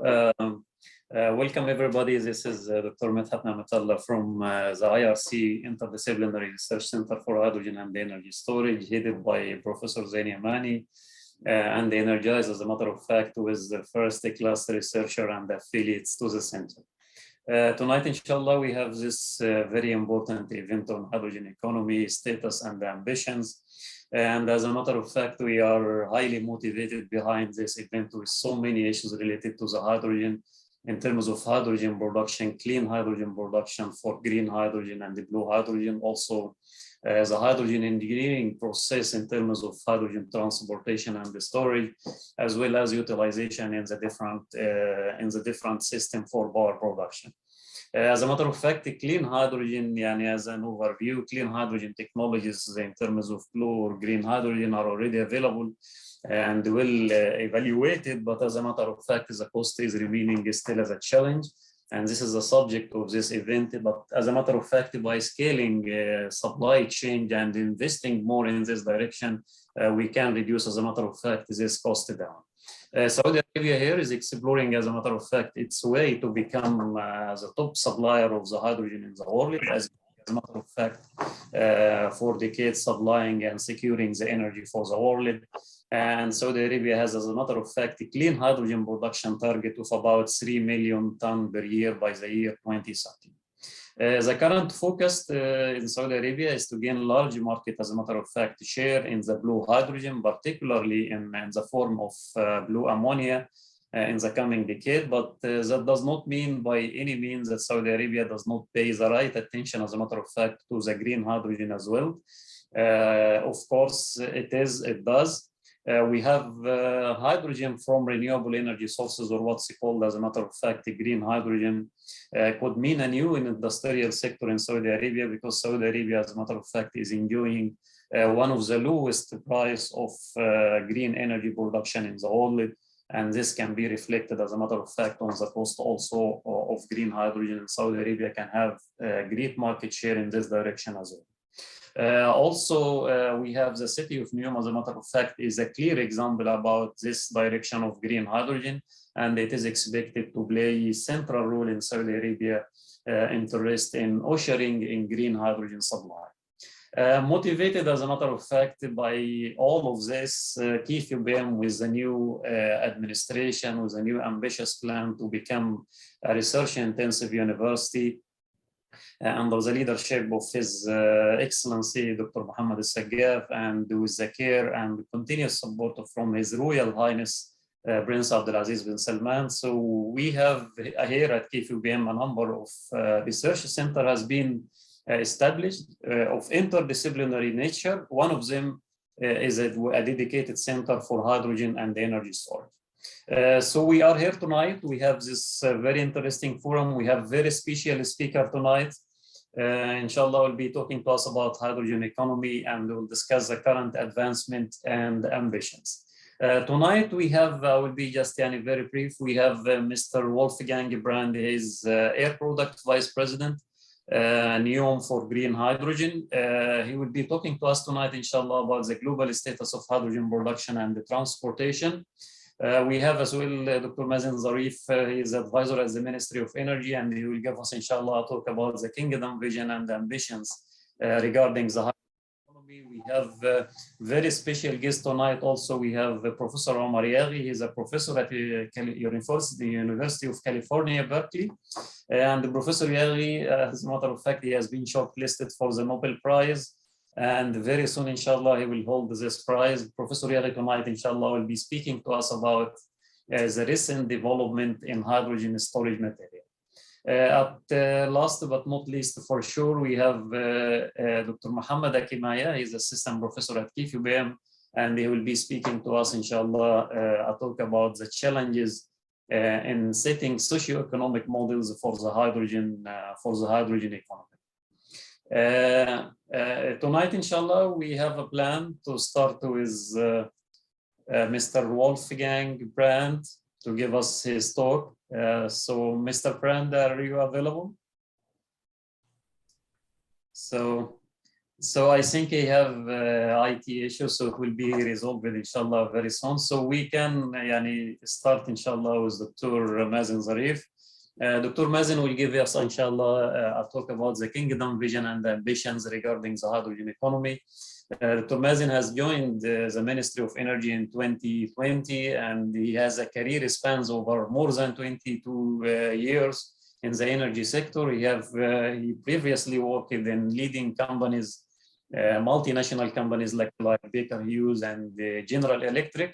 Welcome everybody. This is Dr. Medhat Namatullah from the IRC Interdisciplinary Research Center for Hydrogen and Energy Storage, headed by Professor Zain Yamani, and energized, as a matter of fact, with the first-class researcher and affiliates to the center. Tonight, inshallah, we have this very important event on hydrogen economy, status and ambitions. And as a matter of fact, we are highly motivated behind this event with so many issues related to the hydrogen in terms of hydrogen production, clean hydrogen production for green hydrogen and the blue hydrogen. Also, the hydrogen engineering process in terms of hydrogen transportation and the storage, as well as utilization in the different system for power production. As a matter of fact, the clean hydrogen, as an overview, clean hydrogen technologies in terms of blue or green hydrogen are already available and well evaluated, but as a matter of fact, the cost is remaining still as a challenge. And this is the subject of this event. But as a matter of fact, by scaling supply chain and investing more in this direction, we can reduce, as a matter of fact, this cost down. Saudi Arabia here is exploring, as a matter of fact, its way to become the top supplier of the hydrogen in the world, as a matter of fact, for decades supplying and securing the energy for the world. And Saudi Arabia has, as a matter of fact, a clean hydrogen production target of about 3 million tons per year by the year 2030. The current focus in Saudi Arabia is to gain large market, as a matter of fact, share in the blue hydrogen, particularly in the form of blue ammonia in the coming decade. But that does not mean by any means that Saudi Arabia does not pay the right attention, as a matter of fact, to the green hydrogen as well. Of course, it does. We have hydrogen from renewable energy sources, or what's called, as a matter of fact, green hydrogen, could mean a new industrial sector in Saudi Arabia, because Saudi Arabia, as a matter of fact, is enjoying one of the lowest price of green energy production in the world. And this can be reflected, as a matter of fact, on the cost also of green hydrogen. Saudi Arabia can have a great market share in this direction as well. We have the city of NEOM, as a matter of fact, is a clear example about this direction of green hydrogen, and it is expected to play a central role in Saudi Arabia interest in ushering in green hydrogen supply. Motivated, as a matter of fact, by all of this, KFUPM, with the new administration, with a new ambitious plan to become a research-intensive university, under the leadership of His Excellency Dr. Muhammad Akimaya, and with the care and continuous support from His Royal Highness Prince Abdulaziz bin Salman. So we have here at KFUPM a number of research center has been established of interdisciplinary nature. One of them is a dedicated center for hydrogen and energy storage. So we are here tonight. We have this very interesting forum. We have very special speaker tonight. Inshallah, will be talking to us about hydrogen economy, and we'll discuss the current advancement and ambitions. Tonight we have, will be just very brief. We have Mr. Wolfgang Brand, he is Air Product Vice President, NEOM for green hydrogen. He will be talking to us tonight, inshallah, about the global status of hydrogen production and the transportation. We have as well Dr. Mazin Zareef. He is advisor at the Ministry of Energy, and he will give us, inshallah, talk about the Kingdom vision and ambitions regarding the hydrogen economy. We have very special guest tonight. Also, we have Professor Omar Yaghi. He is a professor at the University of California, Berkeley. And Professor Yaghi, as a matter of fact, he has been shortlisted for the Nobel Prize. And very soon, inshallah, he will hold this prize. Professor Yaghi tonight, inshallah, will be speaking to us about the recent development in hydrogen storage material. Last but not least, for sure, we have Dr. Muhammad Akimaya. He's assistant professor at KFUPM, and he will be speaking to us, inshallah, talk about the challenges in setting socio-economic models for the hydrogen economy. Tonight, inshallah, we have a plan to start with Mr. Wolfgang Brand to give us his talk. So, Mr. Brand, are you available? So, So I think I have IT issues, so it will be resolved inshallah very soon. So we can start inshallah with Dr. Mazin Zareef. Dr. Mazin will give us inshallah a talk about the kingdom vision and ambitions regarding the hydrogen economy. Dr. Mazin has joined the Ministry of Energy in 2020, and he has a career spans over more than 22 years in the energy sector. He previously worked in leading companies, multinational companies like Baker Hughes and General Electric.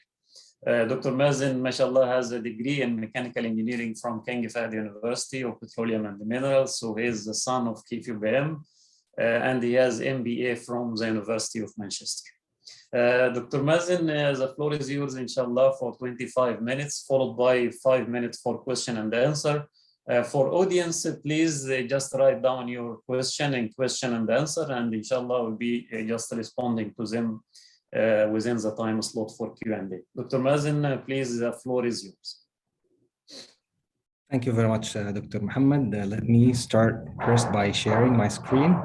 Dr. Mazin, mashallah, has a degree in mechanical engineering from King Fahd University of Petroleum and Minerals. So he is the son of KFUPM, and he has MBA from the University of Manchester. Dr. Mazin, the floor is yours, inshallah, for 25 minutes, followed by 5 minutes for question and answer. For audience, please just write down your question and answer, and inshallah we'll be just responding to them within the time slot for Q&A. Dr. Mazin, please, the floor is yours. Thank you very much, Dr. Muhammad. Let me start first by sharing my screen.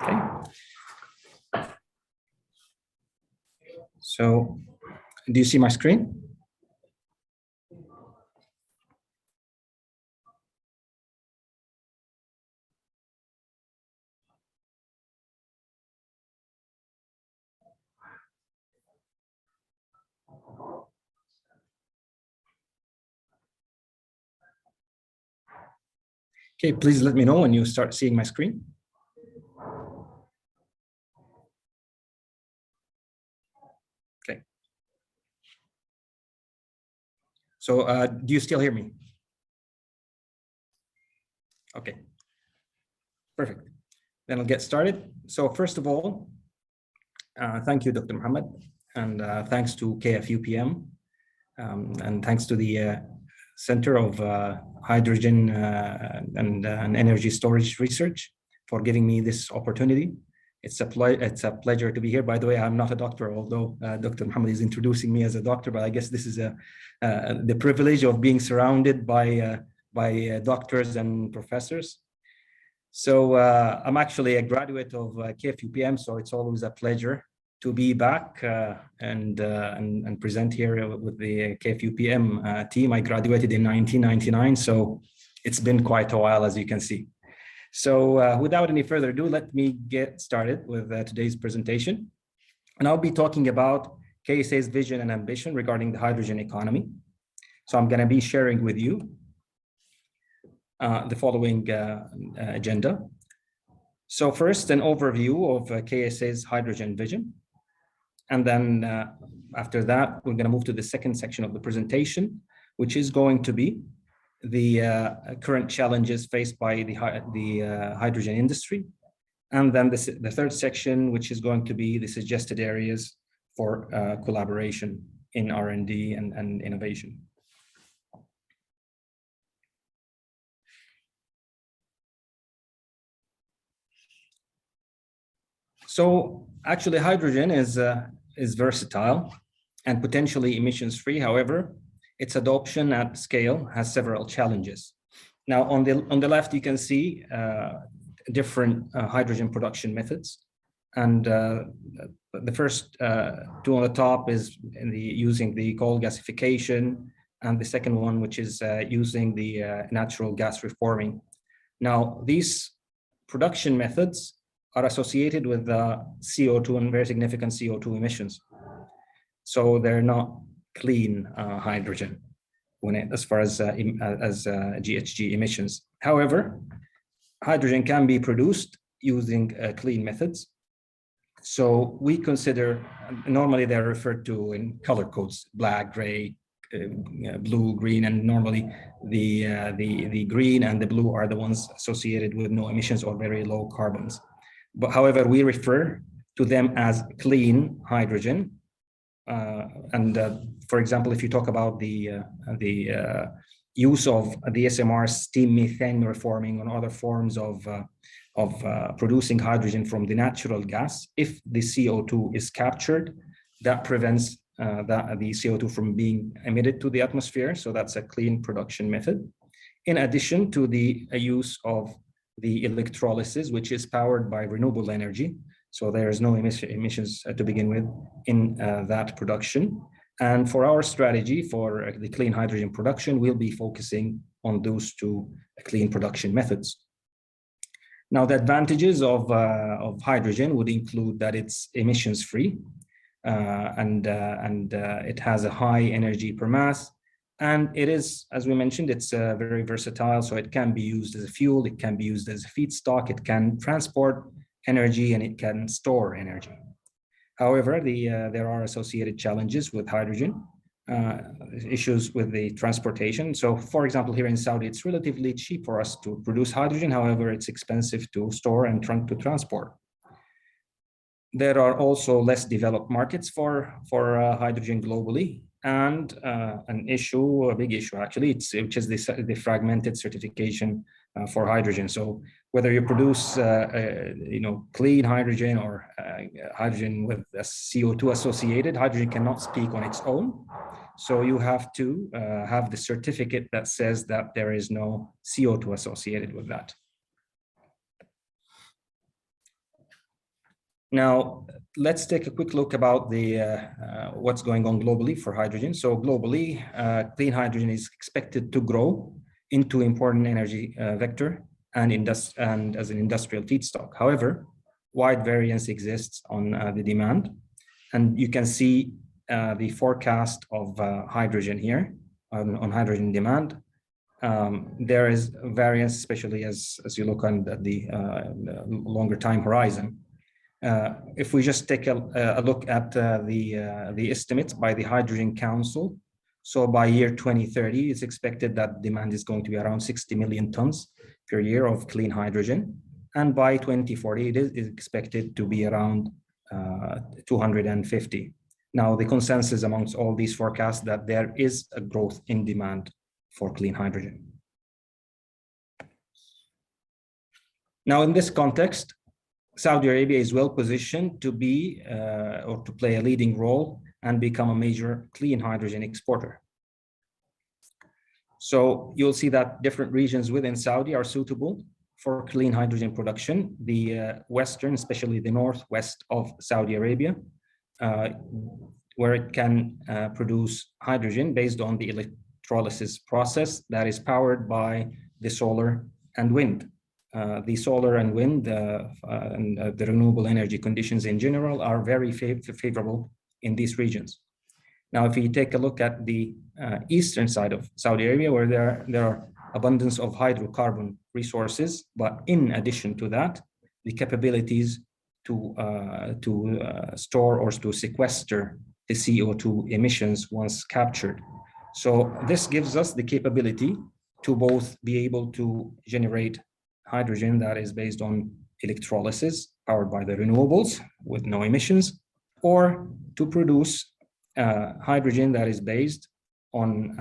Okay. So, do you see my screen? Okay, please let me know when you start seeing my screen. Okay. So do you still hear me? Okay, perfect. Then I'll get started. So first of all, thank you, Dr. Muhammad, and thanks to KFUPM, and thanks to the Center of Hydrogen and Energy Storage Research for giving me this opportunity. It's a pleasure to be here. By the way, I'm not a doctor, although Dr. Muhammad is introducing me as a doctor, but I guess this is the privilege of being surrounded by doctors and professors. So I'm actually a graduate of KFUPM, so it's always a pleasure to be back and present here with the KFUPM team. I graduated in 1999, so it's been quite a while, as you can see. So without any further ado, let me get started with today's presentation. And I'll be talking about KSA's vision and ambition regarding the hydrogen economy. So I'm going to be sharing with you the following agenda. So first, an overview of KSA's hydrogen vision. And then after that, we're going to move to the second section of the presentation, which is going to be the current challenges faced by the hydrogen industry. And then the third section, which is going to be the suggested areas for collaboration in R&D and innovation. So actually, hydrogen is versatile and potentially emissions-free. However, its adoption at scale has several challenges. Now, on the left, you can see different hydrogen production methods, and the first two on the top is using the coal gasification, and the second one, which is using the natural gas reforming. Now, these production methods are associated with CO2 and very significant CO2 emissions. So they're not clean hydrogen as far as GHG emissions. However, hydrogen can be produced using clean methods. So we consider, normally they're referred to in color codes: black, gray, blue, green, and normally the green and the blue are the ones associated with no emissions or very low carbons. But however, we refer to them as clean hydrogen. For example, if you talk about the use of the SMR steam methane reforming and other forms of producing hydrogen from the natural gas, if the CO2 is captured, that prevents the CO2 from being emitted to the atmosphere. So that's a clean production method. In addition to the use of the electrolysis, which is powered by renewable energy. So there is no emissions to begin with in that production. And for our strategy for the clean hydrogen production, we'll be focusing on those two clean production methods. Now, the advantages of hydrogen would include that it's emissions-free, and it has a high energy per mass. And it is, as we mentioned, it's very versatile. So it can be used as a fuel, it can be used as a feedstock, it can transport energy, and it can store energy. However, there are associated challenges with hydrogen, issues with the transportation. So for example, here in Saudi, it's relatively cheap for us to produce hydrogen. However, it's expensive to store and to transport. There are also less developed markets for hydrogen globally. And a big issue actually, which is the fragmented certification for hydrogen. So whether you produce clean hydrogen or hydrogen with a CO2 associated, hydrogen cannot speak on its own. So you have to have the certificate that says that there is no CO2 associated with that. Now, let's take a quick look about what's going on globally for hydrogen. So globally, clean hydrogen is expected to grow into important energy vector and as an industrial feedstock. However, wide variance exists on the demand. And you can see the forecast of hydrogen here on hydrogen demand. There is variance, especially as you look on the longer time horizon. If we just take a look at the estimates by the Hydrogen Council, so by year 2030, it's expected that demand is going to be around 60 million tons per year of clean hydrogen. And by 2040, it is expected to be around 250. Now, the consensus amongst all these forecasts that there is a growth in demand for clean hydrogen. Now, in this context, Saudi Arabia is well positioned to be or to play a leading role and become a major clean hydrogen exporter. So you'll see that different regions within Saudi are suitable for clean hydrogen production. The western, especially the northwest of Saudi Arabia, where it can produce hydrogen based on the electrolysis process that is powered by the solar and wind. The solar and wind and the renewable energy conditions in general are very favorable in these regions. Now, if you take a look at the eastern side of Saudi Arabia, where there are abundance of hydrocarbon resources, but in addition to that, the capabilities to store or to sequester the CO2 emissions once captured. So this gives us the capability to both be able to generate hydrogen that is based on electrolysis powered by the renewables with no emissions, or to produce hydrogen that is based on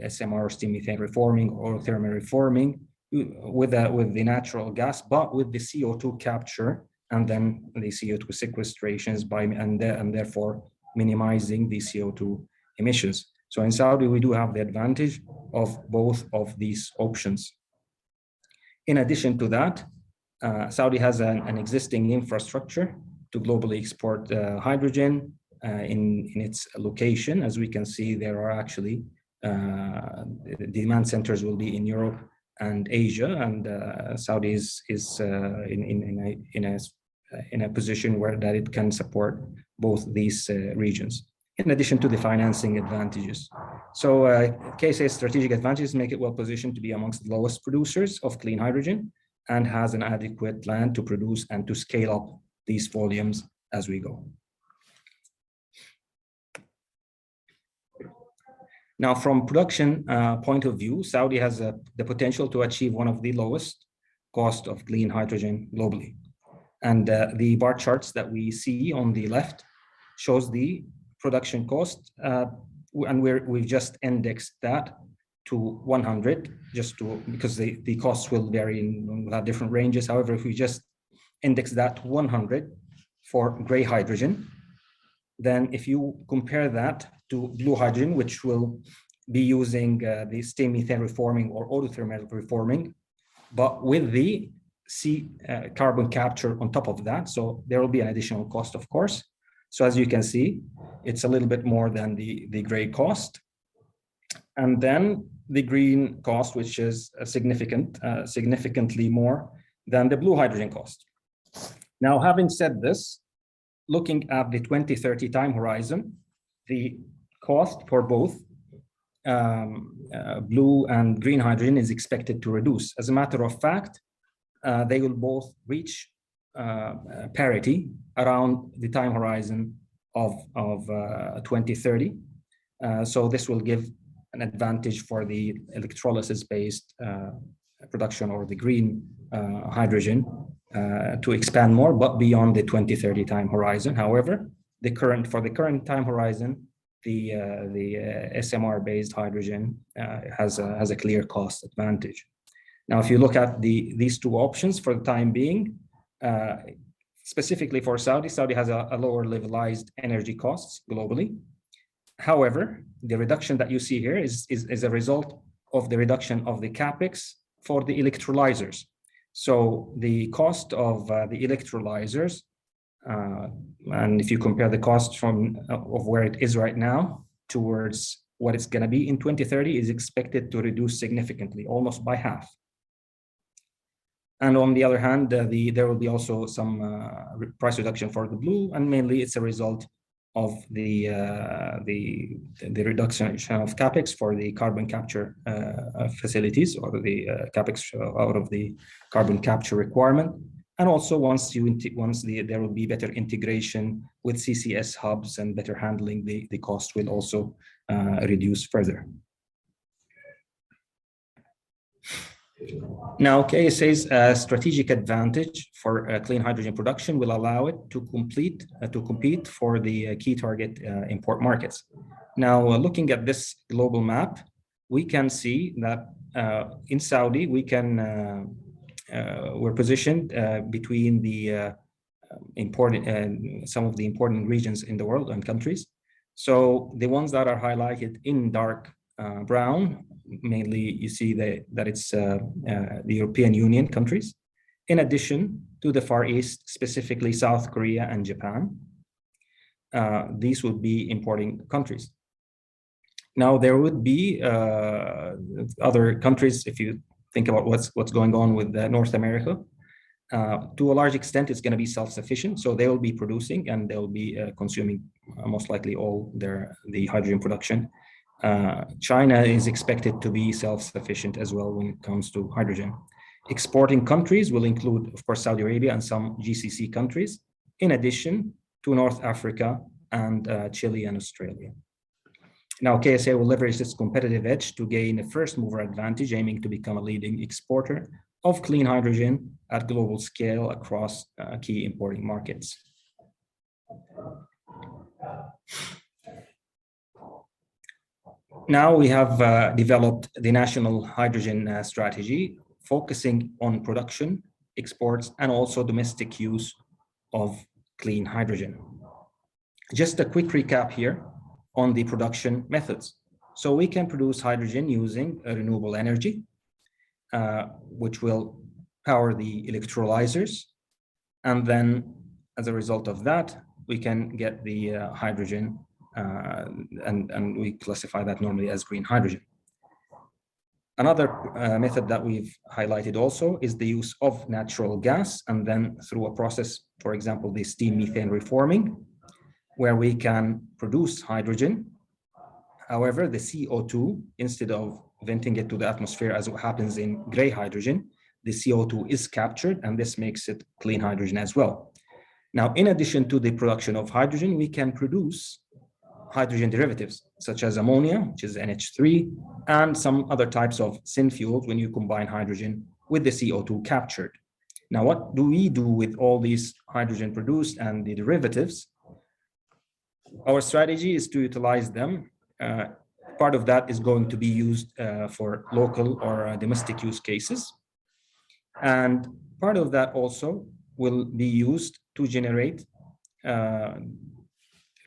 SMR, steam methane reforming, or thermal reforming with the natural gas, but with the CO2 capture and then the CO2 sequestrations and therefore minimizing the CO2 emissions. So in Saudi, we do have the advantage of both of these options. In addition to that, Saudi has an existing infrastructure to globally export hydrogen in its location. As we can see, there are actually demand centers will be in Europe and Asia, and Saudi is in a position where that it can support both these regions, in addition to the financing advantages. So KSA's strategic advantages make it well positioned to be amongst the lowest producers of clean hydrogen and has an adequate plan to produce and to scale up these volumes as we go. Now, from production point of view, Saudi has the potential to achieve one of the lowest cost of clean hydrogen globally. And the bar charts that we see on the left shows the production cost, and we've just indexed that to 100, because the costs will vary and have different ranges. However, if we just index that to 100 for gray hydrogen, then if you compare that to blue hydrogen, which will be using the steam methane reforming or autothermal reforming, but with the carbon capture on top of that. So there will be an additional cost, of course. So as you can see, it's a little bit more than the gray cost. And then the green cost, which is significantly more than the blue hydrogen cost. Now, having said this, looking at the 2030 time horizon, the cost for both blue and green hydrogen is expected to reduce. As a matter of fact, they will both reach parity around the time horizon of 2030. So this will give an advantage for the electrolysis-based production or the green hydrogen to expand more, but beyond the 2030 time horizon. However, for the current time horizon, the SMR-based hydrogen has a clear cost advantage. Now, if you look at these two options for the time being, specifically for Saudi has a lower levelized energy costs globally. However, the reduction that you see here is a result of the reduction of the capex for the electrolyzers. So the cost of the electrolyzers, and if you compare the cost of where it is right now towards what it's going to be in 2030, is expected to reduce significantly, almost by half. And on the other hand, there will be also some price reduction for the blue, and mainly it's a result of the reduction of capex for the carbon capture facilities, or the capex out of the carbon capture requirement. And also there will be better integration with CCS hubs and better handling, the cost will also reduce further. Now, KSA's strategic advantage for clean hydrogen production will allow it to compete for the key target import markets. Now, looking at this global map, we can see that in Saudi, we're positioned between the some of the important regions in the world and countries. So the ones that are highlighted in dark brown, mainly you see that it's the European Union countries, in addition to the Far East, specifically South Korea and Japan. These would be importing countries. Now, there would be other countries, if you think about what's going on with North America. To a large extent, it's going to be self-sufficient, so they will be producing and they'll be consuming most likely all the hydrogen production. China is expected to be self-sufficient as well when it comes to hydrogen. Exporting countries will include, of course, Saudi Arabia and some GCC countries, in addition to North Africa and Chile and Australia. Now, KSA will leverage this competitive edge to gain a first mover advantage, aiming to become a leading exporter of clean hydrogen at global scale across key importing markets. Now we have developed the national hydrogen strategy, focusing on production, exports, and also domestic use of clean hydrogen. Just a quick recap here on the production methods. So we can produce hydrogen using renewable energy, which will power the electrolyzers. And then as a result of that, we can get the hydrogen and we classify that normally as green hydrogen. Another method that we've highlighted also is the use of natural gas, and then through a process, for example, the steam methane reforming, where we can produce hydrogen. However, the CO2, instead of venting it to the atmosphere as what happens in gray hydrogen, the CO2 is captured, and this makes it clean hydrogen as well. Now, in addition to the production of hydrogen, we can produce hydrogen derivatives, such as ammonia, which is NH3, and some other types of synfuels when you combine hydrogen with the CO2 captured. Now, what do we do with all these hydrogen produced and the derivatives? Our strategy is to utilize them. Part of that is going to be used for local or domestic use cases. And part of that also will be used to generate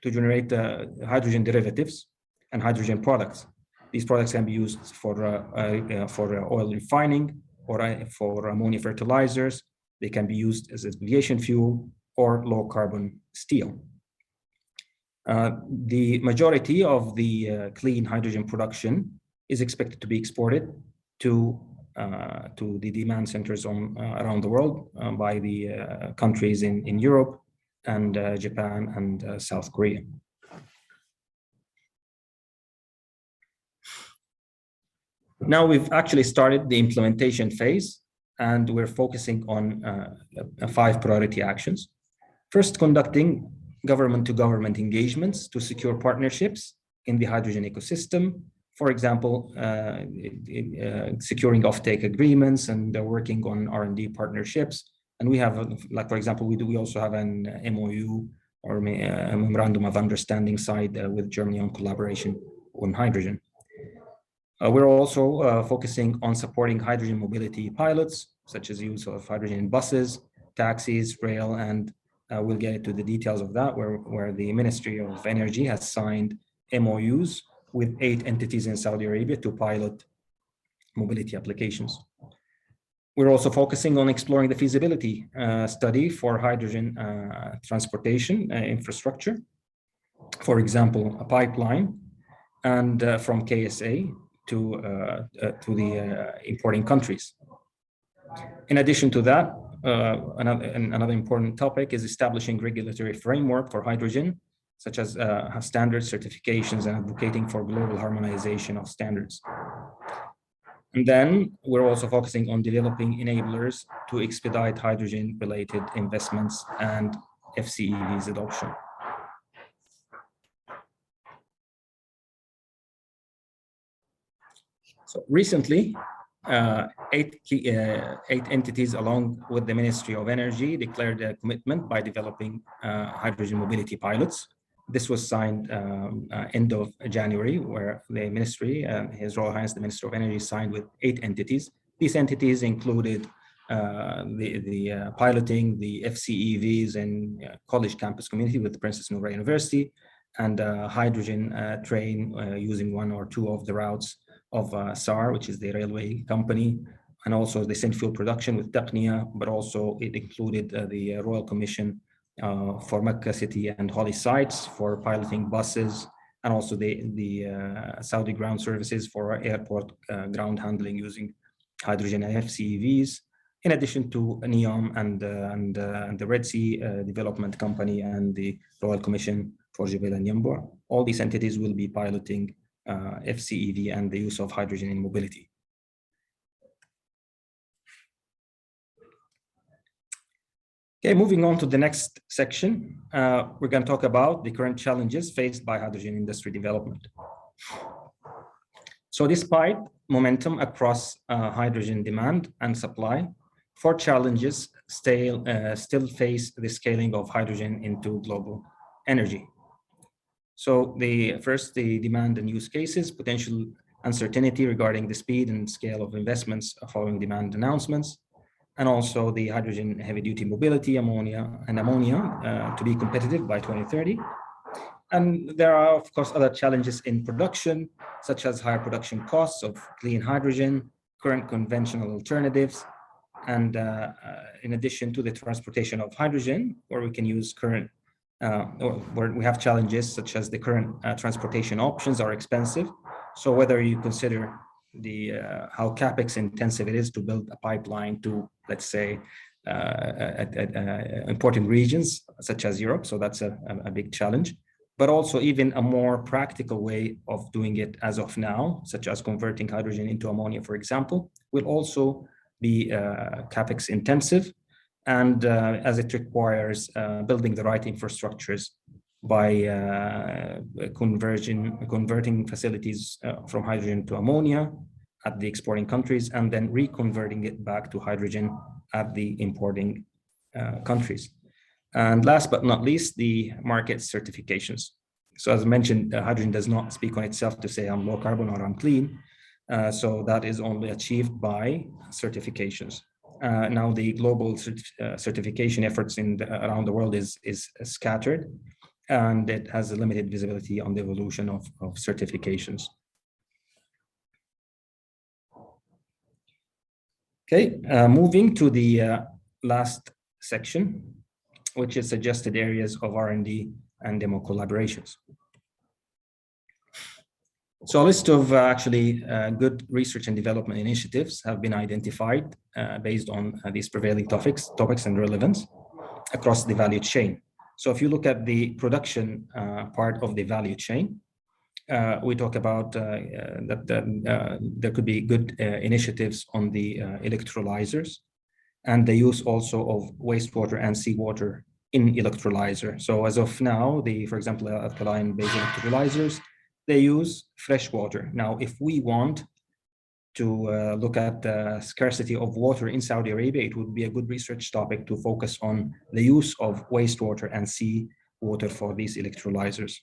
to generate hydrogen derivatives and hydrogen products. These products can be used for oil refining or for ammonia fertilizers. They can be used as aviation fuel or low carbon steel. The majority of the clean hydrogen production is expected to be exported to the demand centers around the world by the countries in Europe and Japan and South Korea. Now we've actually started the implementation phase, and we're focusing on 5 priority actions. First, conducting government-to-government engagements to secure partnerships in the hydrogen ecosystem. For example, securing offtake agreements and working on R&D partnerships. And we have, like for example, we also have an MOU or a memorandum of understanding signed with Germany on collaboration on hydrogen. We're also focusing on supporting hydrogen mobility pilots, such as use of hydrogen in buses, taxis, rail, and we'll get into the details of that, where the Ministry of Energy has signed MOUs with 8 entities in Saudi Arabia to pilot mobility applications. We're also focusing on exploring the feasibility study for hydrogen transportation infrastructure. For example, a pipeline and from KSA to the importing countries. In addition to that, another important topic is establishing regulatory framework for hydrogen, such as standards, certifications, and advocating for global harmonization of standards. And then we're also focusing on developing enablers to expedite hydrogen-related investments and FCEVs adoption. So recently, 8 entities, along with the Ministry of Energy, declared a commitment by developing hydrogen mobility pilots. This was signed end of January, where the ministry, His Royal Highness the Minister of Energy, signed with 8 entities. These entities included the piloting the FCEVs in college campus community with Princess Noor University, and hydrogen train using 1 or 2 of the routes of SAR, which is the railway company, and also the synfuel production with Taqniya, but also it included the Royal Commission for Mecca City and Holy Sites for piloting buses, and also the Saudi Ground Services for airport ground handling using hydrogen FCEVs, in addition to NEOM and the Red Sea Development Company and the Royal Commission for Jubail and Yanbu. All these entities will be piloting FCEV and the use of hydrogen in mobility. Okay, moving on to the next section, we're going to talk about the current challenges faced by hydrogen industry development. So despite momentum across hydrogen demand and supply, 4 challenges still face the scaling of hydrogen into global energy. So the demand and use cases, potential uncertainty regarding the speed and scale of investments following demand announcements, and also the hydrogen heavy-duty mobility, ammonia to be competitive by 2030. And there are, of course, other challenges in production, such as higher production costs of clean hydrogen, current conventional alternatives, and in addition to the transportation of hydrogen, where we can use where we have challenges such as the current transportation options are expensive. So whether you consider how capex intensive it is to build a pipeline to, let's say, important regions such as Europe, so that's a big challenge. But also even a more practical way of doing it as of now, such as converting hydrogen into ammonia, for example, will also be capex intensive, and as it requires building the right infrastructures by converting facilities from hydrogen to ammonia at the exporting countries, and then reconverting it back to hydrogen at the importing countries. And last but not least, the market certifications. So as I mentioned, hydrogen does not speak on itself to say I'm low carbon or I'm clean. So that is only achieved by certifications. Now the global certification efforts around the world is scattered. and it has a limited visibility on the evolution of certifications. Okay, moving to the last section, which is suggested areas of R&D and demo collaborations. So a list of good research and development initiatives have been identified based on these prevailing topics and relevance across the value chain. So if you look at the production part of the value chain, we talk about that there could be good initiatives on the electrolyzers and the use also of wastewater and seawater in electrolyzer. So as of now, for example, alkaline-based electrolyzers, they use fresh water. Now, if we want to look at the scarcity of water in Saudi Arabia, it would be a good research topic to focus on the use of wastewater and seawater for these electrolyzers,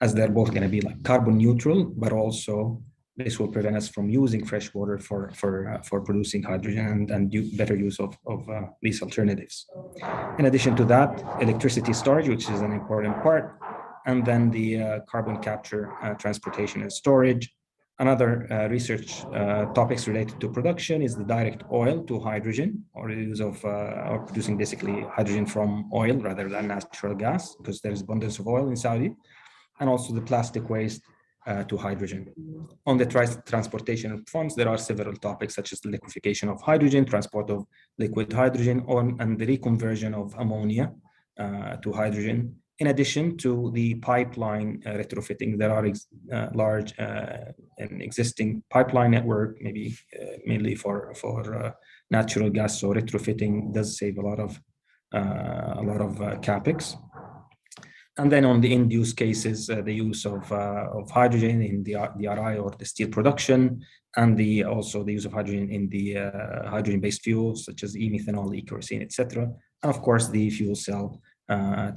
as they're both going to be like carbon neutral, but also this will prevent us from using fresh water for producing hydrogen and better use of these alternatives. In addition to that, electricity storage, which is an important part, and then the carbon capture, transportation and storage. Another research topics related to production is the direct oil to hydrogen, or the use of or producing basically hydrogen from oil rather than natural gas, because there's abundance of oil in Saudi, and also the plastic waste to hydrogen. On the transportation fronts, there are several topics such as the liquefaction of hydrogen, transport of liquid hydrogen, and the reconversion of ammonia to hydrogen. In addition to the pipeline retrofitting, there are large and existing pipeline network, maybe mainly for natural gas. So retrofitting does save a lot of capex. And then on the end use cases, the use of hydrogen in the DRI or the steel production, and also the use of hydrogen in the hydrogen-based fuels such as e-methanol, e-kerosene, etc. And of course, the fuel cell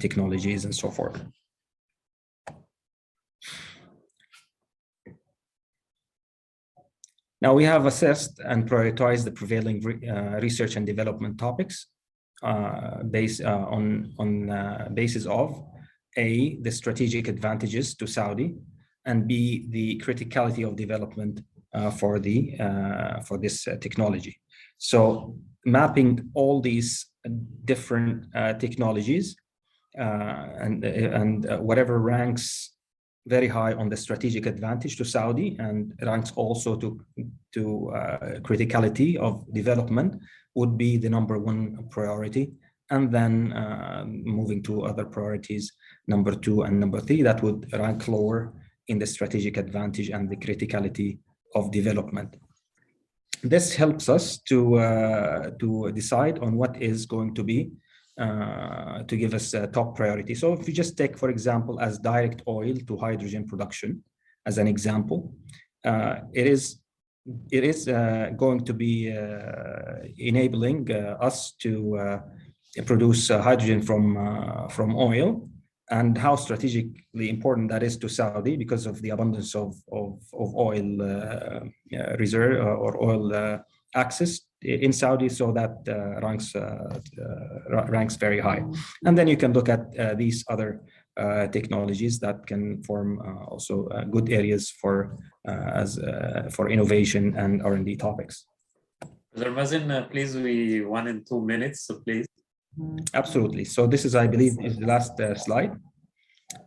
technologies and so forth. Now we have assessed and prioritized the prevailing research and development topics based on basis of A, the strategic advantages to Saudi, and B, the criticality of development for this technology. So mapping all these different technologies and whatever ranks very high on the strategic advantage to Saudi and ranks also to criticality of development would be the #1 priority. And then moving to other priorities, #2 and #3, that would rank lower in the strategic advantage and the criticality of development. This helps us to decide on what is going to be to give us a top priority. So if you just take, for example, as direct oil to hydrogen production as an example, it is going to be enabling us to produce hydrogen from oil, and how strategically important that is to Saudi because of the abundance of oil reserve or oil access in Saudi, so that ranks very high. And then you can look at these other technologies that can form also good areas for innovation and R&D topics. Mr. Mazin, please, we 1 and 2 minutes, so please. Absolutely. So this is, I believe, is the last slide.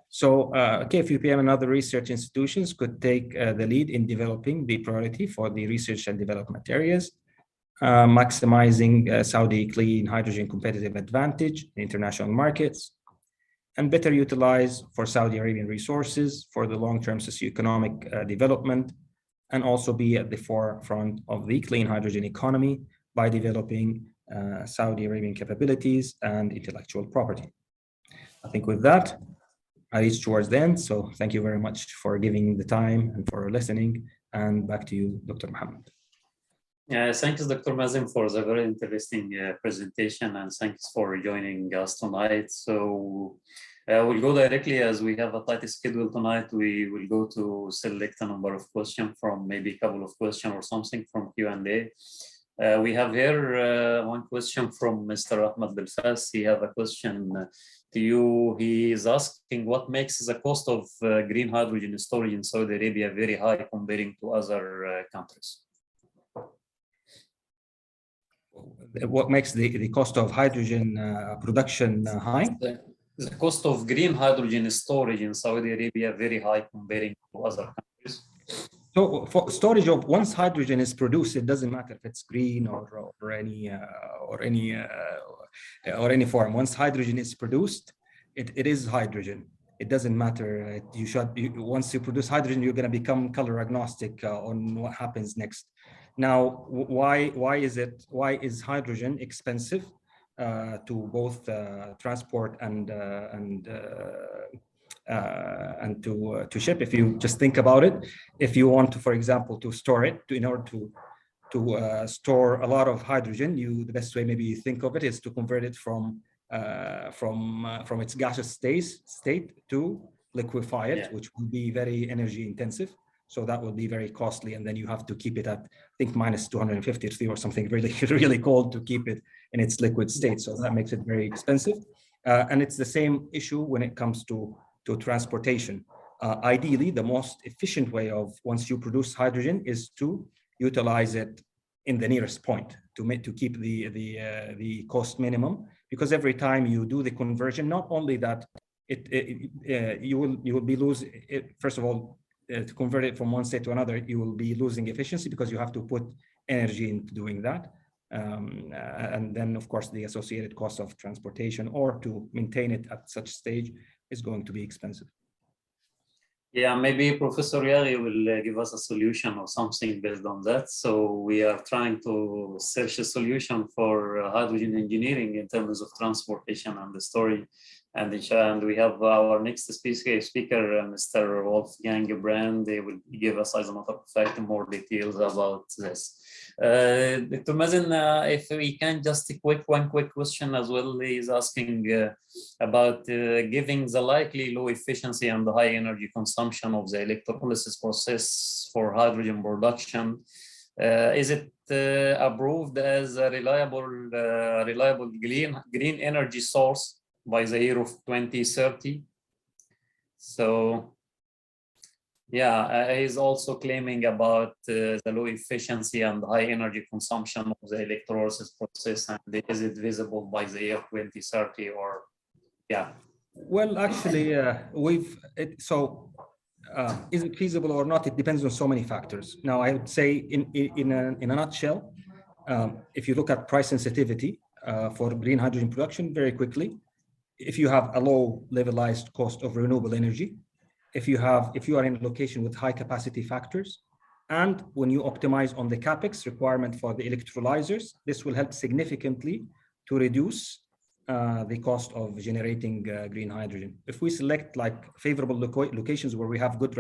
So KFUPM and other research institutions could take the lead in developing the priority for the research and development areas, maximizing Saudi clean hydrogen competitive advantage in international markets, and better utilize for Saudi Arabian resources for the long-term socio-economic development, and also be at the forefront of the clean hydrogen economy by developing Saudi Arabian capabilities and intellectual property. I think with that, I reached towards the end. So thank you very much for giving the time and for listening. And back to you, Dr. Muhammad. Yeah, thanks, Dr. Mazin, for the very interesting presentation, and thanks for joining us tonight. So we'll go directly, as we have a tight schedule tonight, we will go to select a number of questions from maybe a couple of questions or something from Q&A. We have here one question from Mr. Ahmed Belfas. He has a question. to you. He is asking what makes the cost of green hydrogen storage in Saudi Arabia very high comparing to other countries. What makes the cost of hydrogen production high? The cost of green hydrogen storage in Saudi Arabia very high comparing to other countries. So for storage of once hydrogen is produced, it doesn't matter if it's green or any form. Once hydrogen is produced, it is hydrogen. It doesn't matter. Once you produce hydrogen, you're going to become color agnostic on what happens next. Now, why is hydrogen expensive to both transport and to ship? If you just think about it, if you want to, for example, to store it, in order to store a lot of hydrogen, the best way maybe you think of it is to convert it from its gaseous state to liquefy it, which will be very energy intensive. So that will be very costly, and then you have to keep it at, I think, minus 253 or something really, really cold to keep it in its liquid state. So that makes it very expensive. And it's the same issue when it comes to transportation. Ideally, the most efficient way of once you produce hydrogen is to utilize it in the nearest point to keep the cost minimum, because every time you do the conversion, not only that you will be losing it, first of all, to convert it from one state to another, you will be losing efficiency because you have to put energy into doing that. And then, of course, the associated cost of transportation or to maintain it at such stage is going to be expensive. Yeah, maybe Professor Yari will give us a solution or something based on that. So we are trying to search a solution for hydrogen engineering in terms of transportation and the storage. And we have our next speaker, Mr. Wolfgang Brand. They will give us, as a matter of fact, more details about this. Dr. Mazin, if we can just one quick question as well. He's asking about giving the likely low efficiency and the high energy consumption of the electrolysis process for hydrogen production. Is it approved as a reliable green energy source by the year of 2030? So, yeah, he's also claiming about the low efficiency and high energy consumption of the electrolysis process, and is it visible by the year 2030 or, yeah? Well, actually, is it feasible or not? It depends on so many factors. Now, I would say in a nutshell, if you look at price sensitivity for green hydrogen production very quickly, if you have a low levelized cost of renewable energy, if you are in a location with high capacity factors, and when you optimize on the capex requirement for the electrolyzers, this will help significantly to reduce the cost of generating green hydrogen. If we select like favorable locations where we have good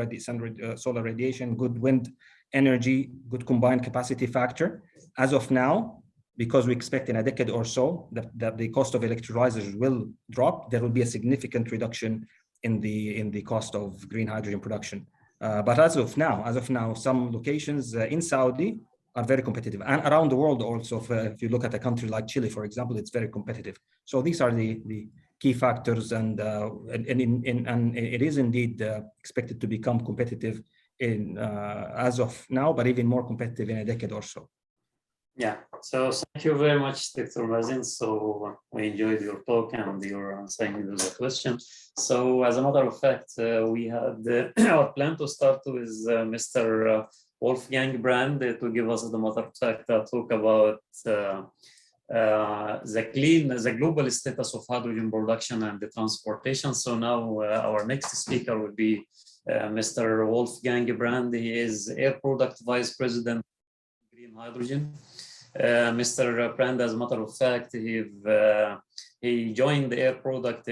solar radiation, good wind energy, good combined capacity factor, as of now, because we expect in a decade or so that the cost of electrolyzers will drop, there will be a significant reduction in the cost of green hydrogen production. But as of now, some locations in Saudi are very competitive, and around the world also. If you look at a country like Chile, for example, it's very competitive. So these are the key factors, and it is indeed expected to become competitive as of now, but even more competitive in a decade or so. Yeah, so thank you very much, Dr. Mazin. So we enjoyed your talk and your answering the question. So as a matter of fact, we had our plan to start with Mr. Wolfgang Brand to give us, as a matter of fact, a talk about the global status of hydrogen production and the transportation. So now our next speaker will be Mr. Wolfgang Brand. He is Air Product Vice President of Green Hydrogen. Mr. Brand, as a matter of fact, he joined the Air Product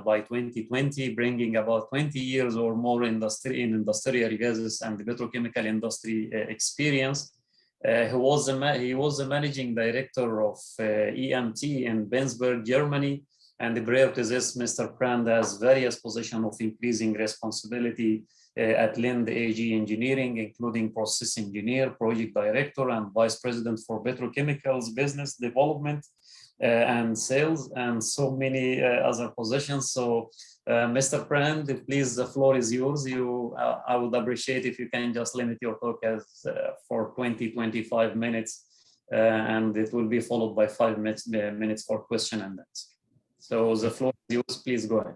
by 2020, bringing about 20 years or more in industrial gases and the petrochemical industry experience. He was the managing director of EMT in Bensberg, Germany, and prior to this, Mr. Brand has various positions of increasing responsibility at Linde AG Engineering, including process engineer, project director, and vice president for petrochemicals business development. and sales and so many other positions. So Mr. Brand, please, the floor is yours. I would appreciate if you can just limit your talk for 20-25 minutes, and it will be followed by 5 minutes for question and answer. So the floor is yours, please go ahead.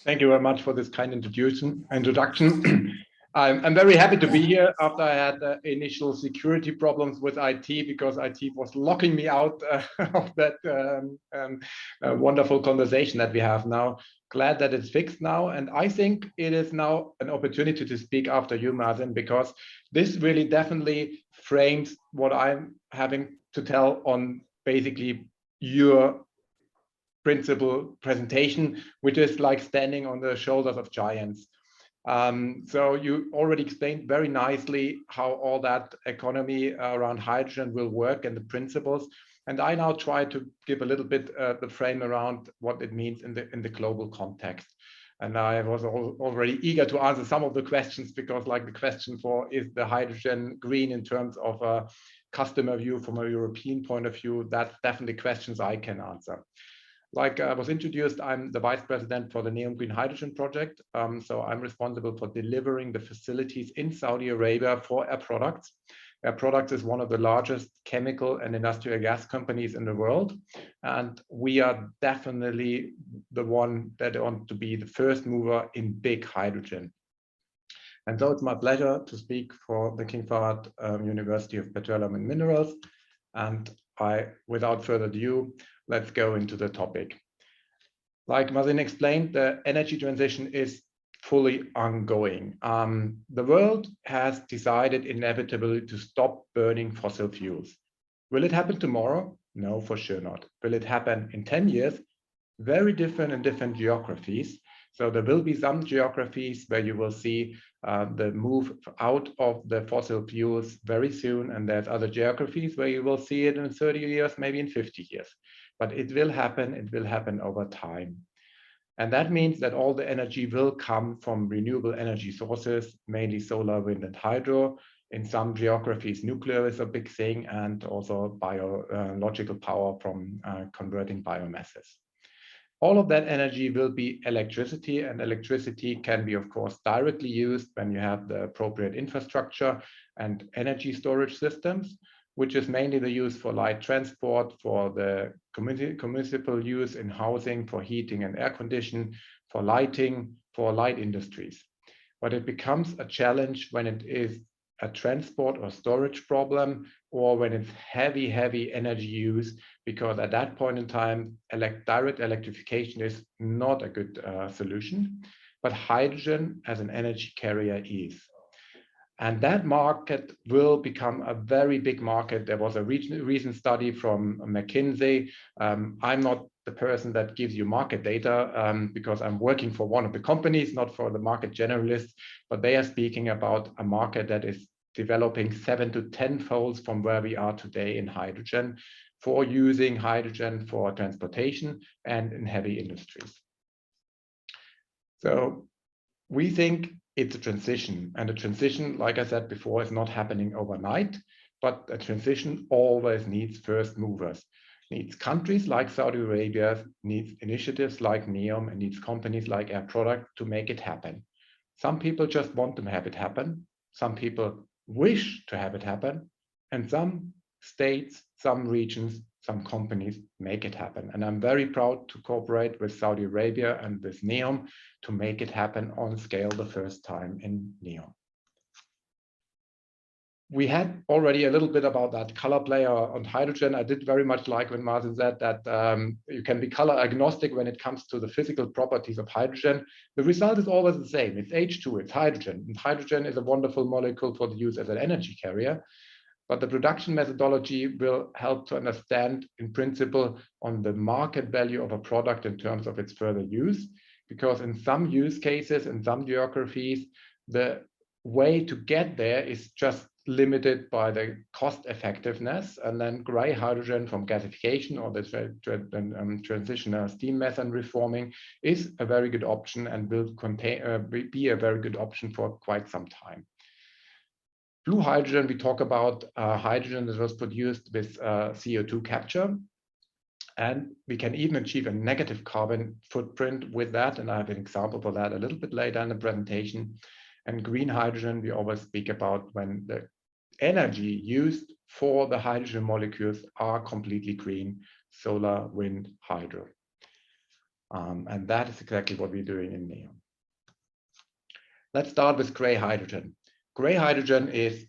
Thank you very much for this kind introduction. I'm very happy to be here after I had initial security problems with IT because IT was locking me out of that wonderful conversation that we have now. Glad that it's fixed now. And I think it is now an opportunity to speak after you, Mazin, because this really definitely frames what I'm having to tell on basically your principal presentation, which is like standing on the shoulders of giants. So you already explained very nicely how all that economy around hydrogen will work and the principles. And I now try to give a little bit the frame around what it means in the global context. And I was already eager to answer some of the questions because like the question for is the hydrogen green in terms of a customer view from a European point of view, that's definitely questions I can answer. Like I was introduced, I'm the vice president for the NEOM Green Hydrogen Project. So I'm responsible for delivering the facilities in Saudi Arabia for Air Products. Air Products is one of the largest chemical and industrial gas companies in the world. And we are definitely the one that want to be the first mover in big hydrogen. And so it's my pleasure to speak for the King Fahd University of Petroleum and Minerals. And without further ado, let's go into the topic. Like Mazin explained, the energy transition is fully ongoing. The world has decided inevitably to stop burning fossil fuels. Will it happen tomorrow? No, for sure not. Will it happen in 10 years? Very different in different geographies. So there will be some geographies where you will see the move out of the fossil fuels very soon. And there's other geographies where you will see it in 30 years, maybe in 50 years. But it will happen over time. And that means that all the energy will come from renewable energy sources, mainly solar, wind, and hydro. In some geographies, nuclear is a big thing, and also biological power from converting biomasses. All of that energy will be electricity, and electricity can be, of course, directly used when you have the appropriate infrastructure and energy storage systems, which is mainly the use for light transport, for the municipal use in housing, for heating and air conditioning, for lighting, for light industries. But it becomes a challenge when it is a transport or storage problem, or when it's heavy energy use, because at that point in time, direct electrification is not a good solution, but hydrogen as an energy carrier is. And that market will become a very big market. There was a recent study from McKinsey. I'm not the person that gives you market data because I'm working for one of the companies, not for the market generalists, but they are speaking about a market that is developing 7 to 10-folds from where we are today in hydrogen, for using hydrogen for transportation and in heavy industries. So we think it's a transition, and a transition, like I said before, is not happening overnight, but a transition always needs first movers, needs countries like Saudi Arabia, needs initiatives like NEOM, and needs companies like Air Products to make it happen. Some people just want to have it happen. Some people wish to have it happen, and some states, some regions, some companies make it happen. And I'm very proud to cooperate with Saudi Arabia and with NEOM to make it happen on scale the first time in NEOM. We had already a little bit about that color play on hydrogen. I did very much like when Mazin said that you can be color agnostic when it comes to the physical properties of hydrogen. The result is always the same. It's H2, it's hydrogen. And hydrogen is a wonderful molecule for the use as an energy carrier. But the production methodology will help to understand, in principle, on the market value of a product in terms of its further use. Because in some use cases, in some geographies, the way to get there is just limited by the cost effectiveness, and then gray hydrogen from gasification or the transitional steam methane reforming is a very good option and will be a very good option for quite some time. Blue hydrogen, we talk about hydrogen that was produced with CO2 capture. And we can even achieve a negative carbon footprint with that. And I have an example for that a little bit later in the presentation. And green hydrogen, we always speak about when the energy used for the hydrogen molecules are completely green: solar, wind, hydro. And that is exactly what we're doing in NEOM. Let's start with gray hydrogen. Gray hydrogen is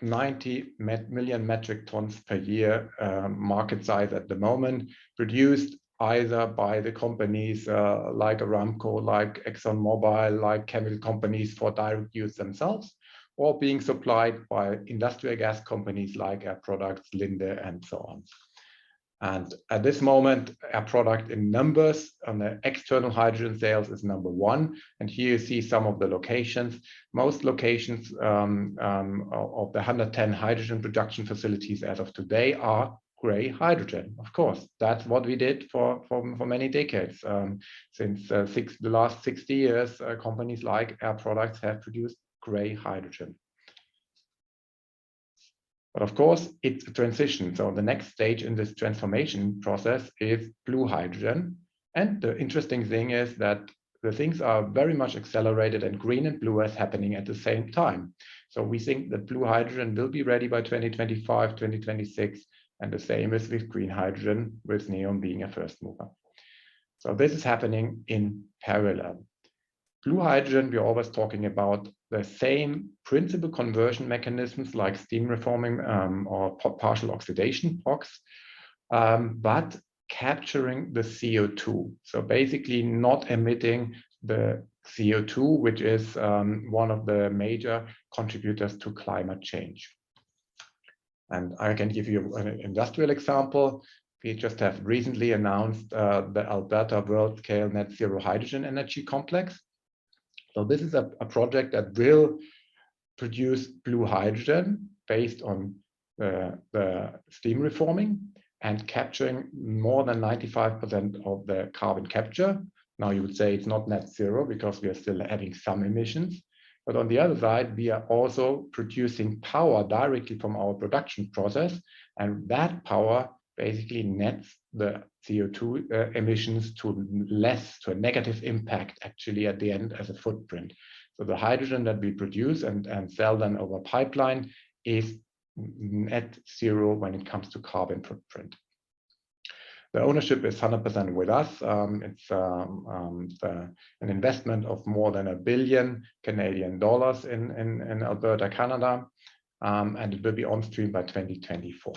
90 million metric tons per year market size at the moment, produced either by the companies like Aramco, like ExxonMobil, like chemical companies for direct use themselves, or being supplied by industrial gas companies like Air Products, Linde, and so on. And at this moment, our product in numbers on the external hydrogen sales is #1. And here you see some of the locations. Most locations of the 110 hydrogen production facilities as of today are gray hydrogen. Of course, that's what we did for many decades. Since the last 60 years, companies like Air Products have produced gray hydrogen. But of course, it's a transition. So the next stage in this transformation process is blue hydrogen. And the interesting thing is that the things are very much accelerated, and green and blue is happening at the same time. So we think that blue hydrogen will be ready by 2025, 2026, and the same is with green hydrogen, with NEOM being a first mover. So this is happening in parallel. Blue hydrogen, we're always talking about the same principal conversion mechanisms like steam reforming or partial oxidation, POX, but capturing the CO2. So basically not emitting the CO2, which is one of the major contributors to climate change. And I can give you an industrial example. We just have recently announced the Alberta World Scale Net Zero Hydrogen Energy Complex. So this is a project that will produce blue hydrogen based on the steam reforming and capturing more than 95% of the carbon capture. Now you would say it's not net zero because we are still having some emissions. But on the other side, we are also producing power directly from our production process. And that power basically nets the CO2 emissions to a negative impact actually at the end as a footprint. So the hydrogen that we produce and sell then over pipeline is net zero when it comes to carbon footprint. The ownership is 100% with us. It's an investment of more than $1 billion Canadian dollars in Alberta, Canada, and it will be on stream by 2024.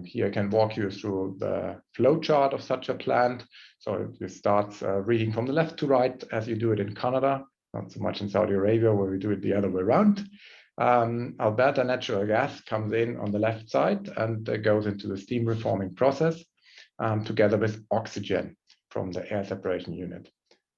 Here I can walk you through the flow chart of such a plant. So it starts reading from the left to right as you do it in Canada, not so much in Saudi Arabia where we do it the other way around. Alberta natural gas comes in on the left side and goes into the steam reforming process together with oxygen from the air separation unit.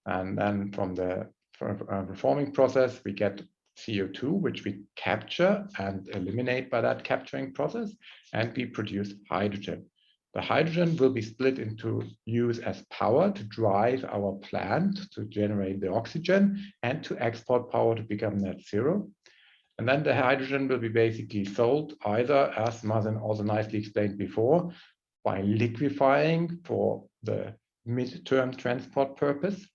And then from the reforming process, we get CO2, which we capture and eliminate by that capturing process, and we produce hydrogen. The hydrogen will be split into use as power to drive our plant to generate the oxygen and to export power to become net zero. And then the hydrogen will be basically sold either, as Mazin also nicely explained before, by liquefying for the mid-term transport purpose,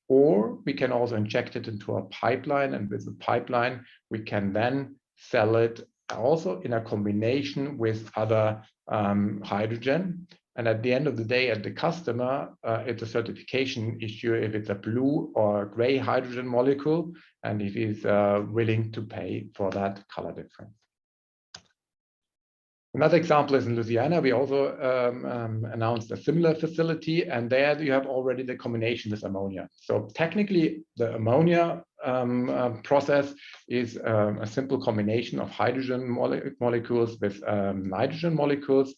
or we can also inject it into a pipeline, and with the pipeline, we can then sell it also in a combination with other hydrogen. And at the end of the day, at the customer, it's a certification issue if it's a blue or a gray hydrogen molecule, and if he's willing to pay for that color difference. Another example is in Louisiana. We also announced a similar facility, and there you have already the combination with ammonia. So technically, the ammonia process is a simple combination of hydrogen molecules with nitrogen molecules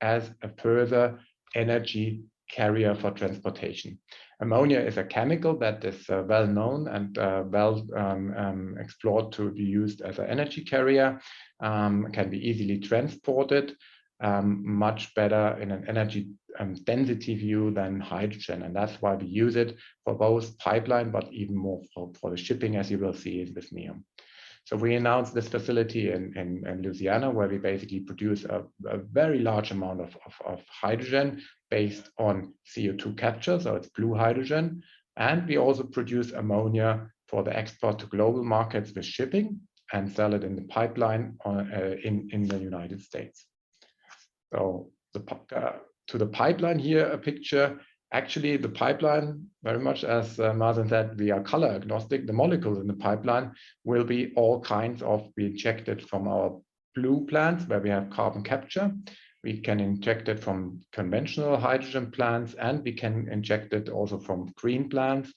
as a further energy carrier for transportation. Ammonia is a chemical that is well known and well explored to be used as an energy carrier, can be easily transported, much better in an energy density view than hydrogen. And that's why we use it for both pipeline, but even more for the shipping, as you will see with NEOM. So we announced this facility in Louisiana, where we basically produce a very large amount of hydrogen based on CO2 capture, so it's blue hydrogen. And we also produce ammonia for the export to global markets with shipping and sell it in the pipeline in the United States. So to the pipeline here, a picture. Actually, the pipeline, very much as Mazin said, we are color agnostic. The molecules in the pipeline will be all kinds of, be injected from our blue plants where we have carbon capture. We can inject it from conventional hydrogen plants, and we can inject it also from green plants.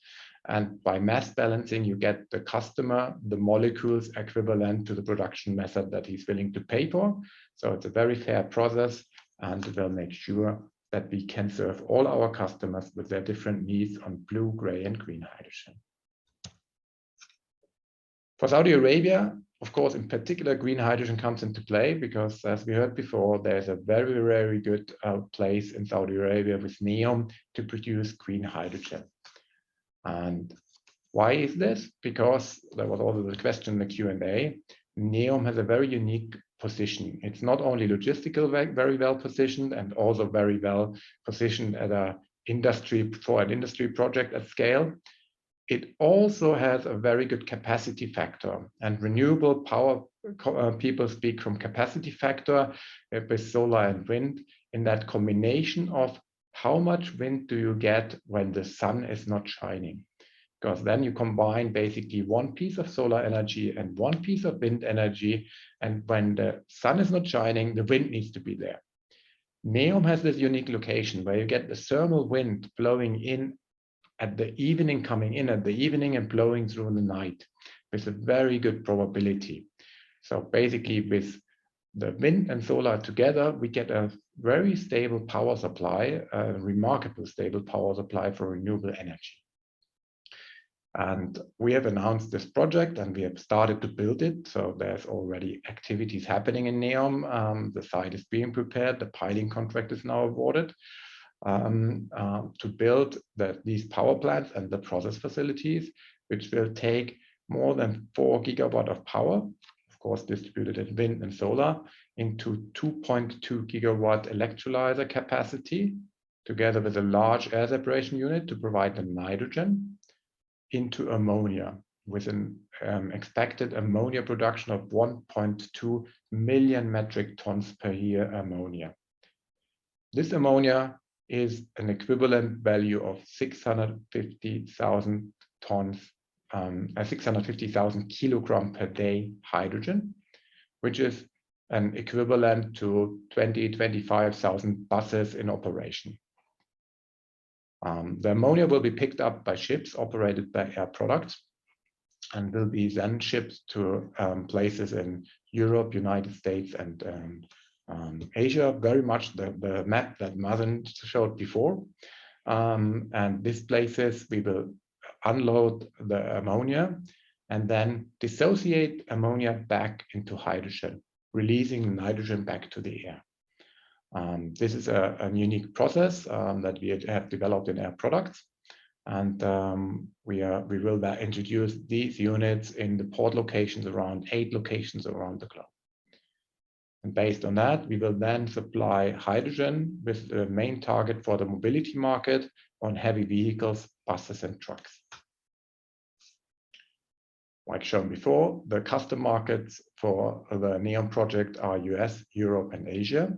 And by mass balancing, you get the customer, the molecules equivalent to the production method that he's willing to pay for. So it's a very fair process, and we'll make sure that we can serve all our customers with their different needs on blue, gray, and green hydrogen. For Saudi Arabia, of course, in particular, green hydrogen comes into play because, as we heard before, there's a very, very good place in Saudi Arabia with NEOM to produce green hydrogen. And why is this? Because there was also the question in the Q&A. NEOM has a very unique position. It's not only logistical very well positioned, and also very well positioned at an industry project at scale. It also has a very good capacity factor, and renewable power people speak from capacity factor with solar and wind, in that combination of how much wind do you get when the sun is not shining. Because then you combine basically one piece of solar energy and one piece of wind energy. And when the sun is not shining, the wind needs to be there. NEOM has this unique location where you get the thermal wind blowing in at the evening, coming in at the evening and blowing through the night with a very good probability. So basically with the wind and solar together, we get a very stable power supply, a remarkable stable power supply for renewable energy. And we have announced this project and we have started to build it. So there's already activities happening in NEOM. The site is being prepared. The piling contract is now awarded to build these power plants and the process facilities, which will take more than 4 gigawatt of power, of course, distributed in wind and solar, into 2.2 gigawatt electrolyzer capacity, together with a large air separation unit to provide the nitrogen into ammonia, with an expected ammonia production of 1.2 million metric tons per year ammonia. This ammonia is an equivalent value of 650,000 tons, 650,000 kilogram per day hydrogen, which is an equivalent to 25,000 buses in operation. The ammonia will be picked up by ships operated by Air Products and will be then shipped to places in Europe, United States, and Asia, very much the map that Mazin showed before. And these places, we will unload the ammonia and then dissociate ammonia back into hydrogen, releasing nitrogen back to the air. This is a unique process that we have developed in Air Products, and we will introduce these units in the port locations, around 8 locations around the globe. And based on that, we will then supply hydrogen with the main target for the mobility market on heavy vehicles, buses, and trucks. Like shown before, the custom markets for the NEOM project are US, Europe, and Asia.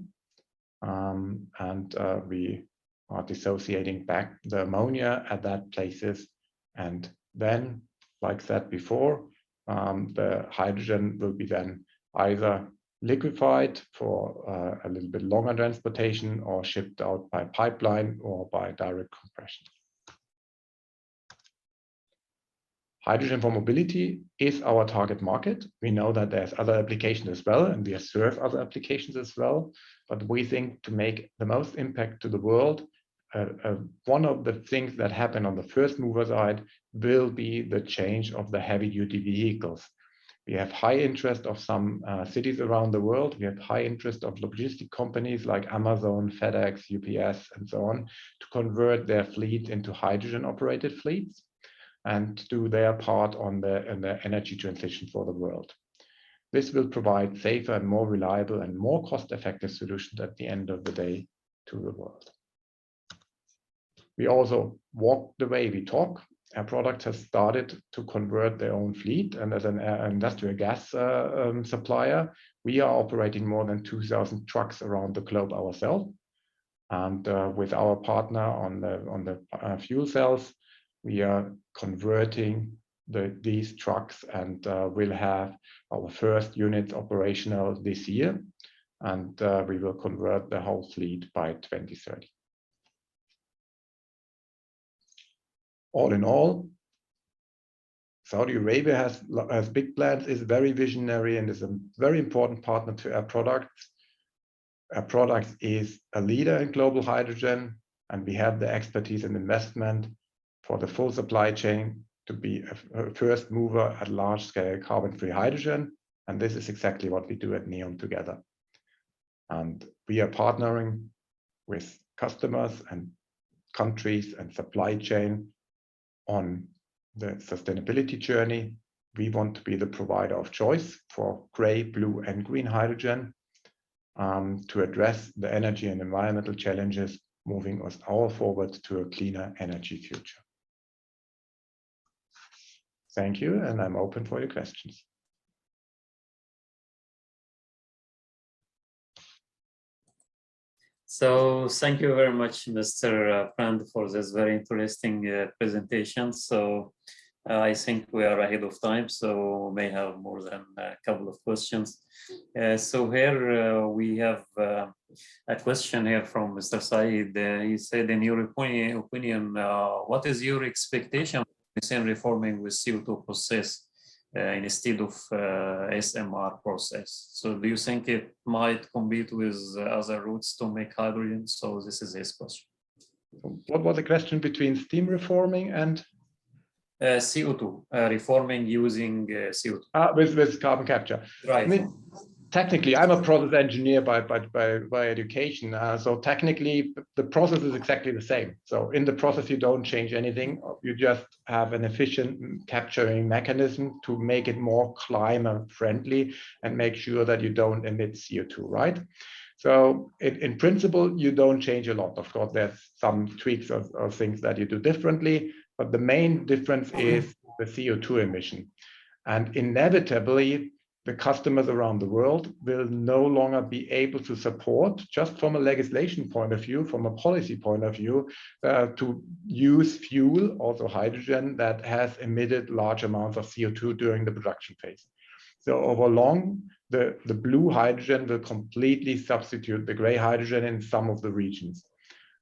We are dissociating back the ammonia at that places. And then, like said before, the hydrogen will be then either liquefied for a little bit longer transportation or shipped out by pipeline or by direct compression. Hydrogen for mobility is our target market. We know that there's other applications as well, and we serve other applications as well. But we think to make the most impact to the world, one of the things that happen on the first mover side will be the change of the heavy duty vehicles. We have high interest of some cities around the world. We have high interest of logistic companies like Amazon, FedEx, UPS, and so on, to convert their fleet into hydrogen operated fleets and do their part on the energy transition for the world. This will provide safer and more reliable and more cost-effective solutions at the end of the day to the world. We also walk the way we talk. Our product has started to convert their own fleet, and as an industrial gas supplier, we are operating more than 2,000 trucks around the globe ourselves. And with our partner on the fuel cells, we are converting these trucks and will have our first unit operational this year, and we will convert the whole fleet by 2030. All in all, Saudi Arabia has big plans, is very visionary, and is a very important partner to our products. Our product is a leader in global hydrogen, and we have the expertise and investment for the full supply chain to be a first mover at large scale carbon-free hydrogen. And this is exactly what we do at NEOM together. And we are partnering with customers and countries and supply chain on the sustainability journey. We want to be the provider of choice for gray, blue, and green hydrogen to address the energy and environmental challenges, moving us all forward to a cleaner energy future. Thank you, and I'm open for your questions. So thank you very much, Mr. Brand, for this very interesting presentation. So I think we are ahead of time, so we may have more than a couple of questions. So here we have a question here from Mr. Said. He said, in your opinion, what is your expectation in reforming with CO2 process instead of SMR process? So do you think it might compete with other routes to make hydrogen? So this is his question. What was the question between steam reforming and? CO2, reforming using CO2. With carbon capture. Right. I mean, technically, I'm a process engineer by education. So technically, the process is exactly the same. So in the process, you don't change anything. You just have an efficient capturing mechanism to make it more climate friendly and make sure that you don't emit CO2, right? So in principle, you don't change a lot. Of course, there's some tweaks or things that you do differently, but the main difference is the CO2 emission. And inevitably, the customers around the world will no longer be able to support, just from a legislation point of view, from a policy point of view, to use fuel, also hydrogen, that has emitted large amounts of CO2 during the production phase. So over long, the blue hydrogen will completely substitute the gray hydrogen in some of the regions.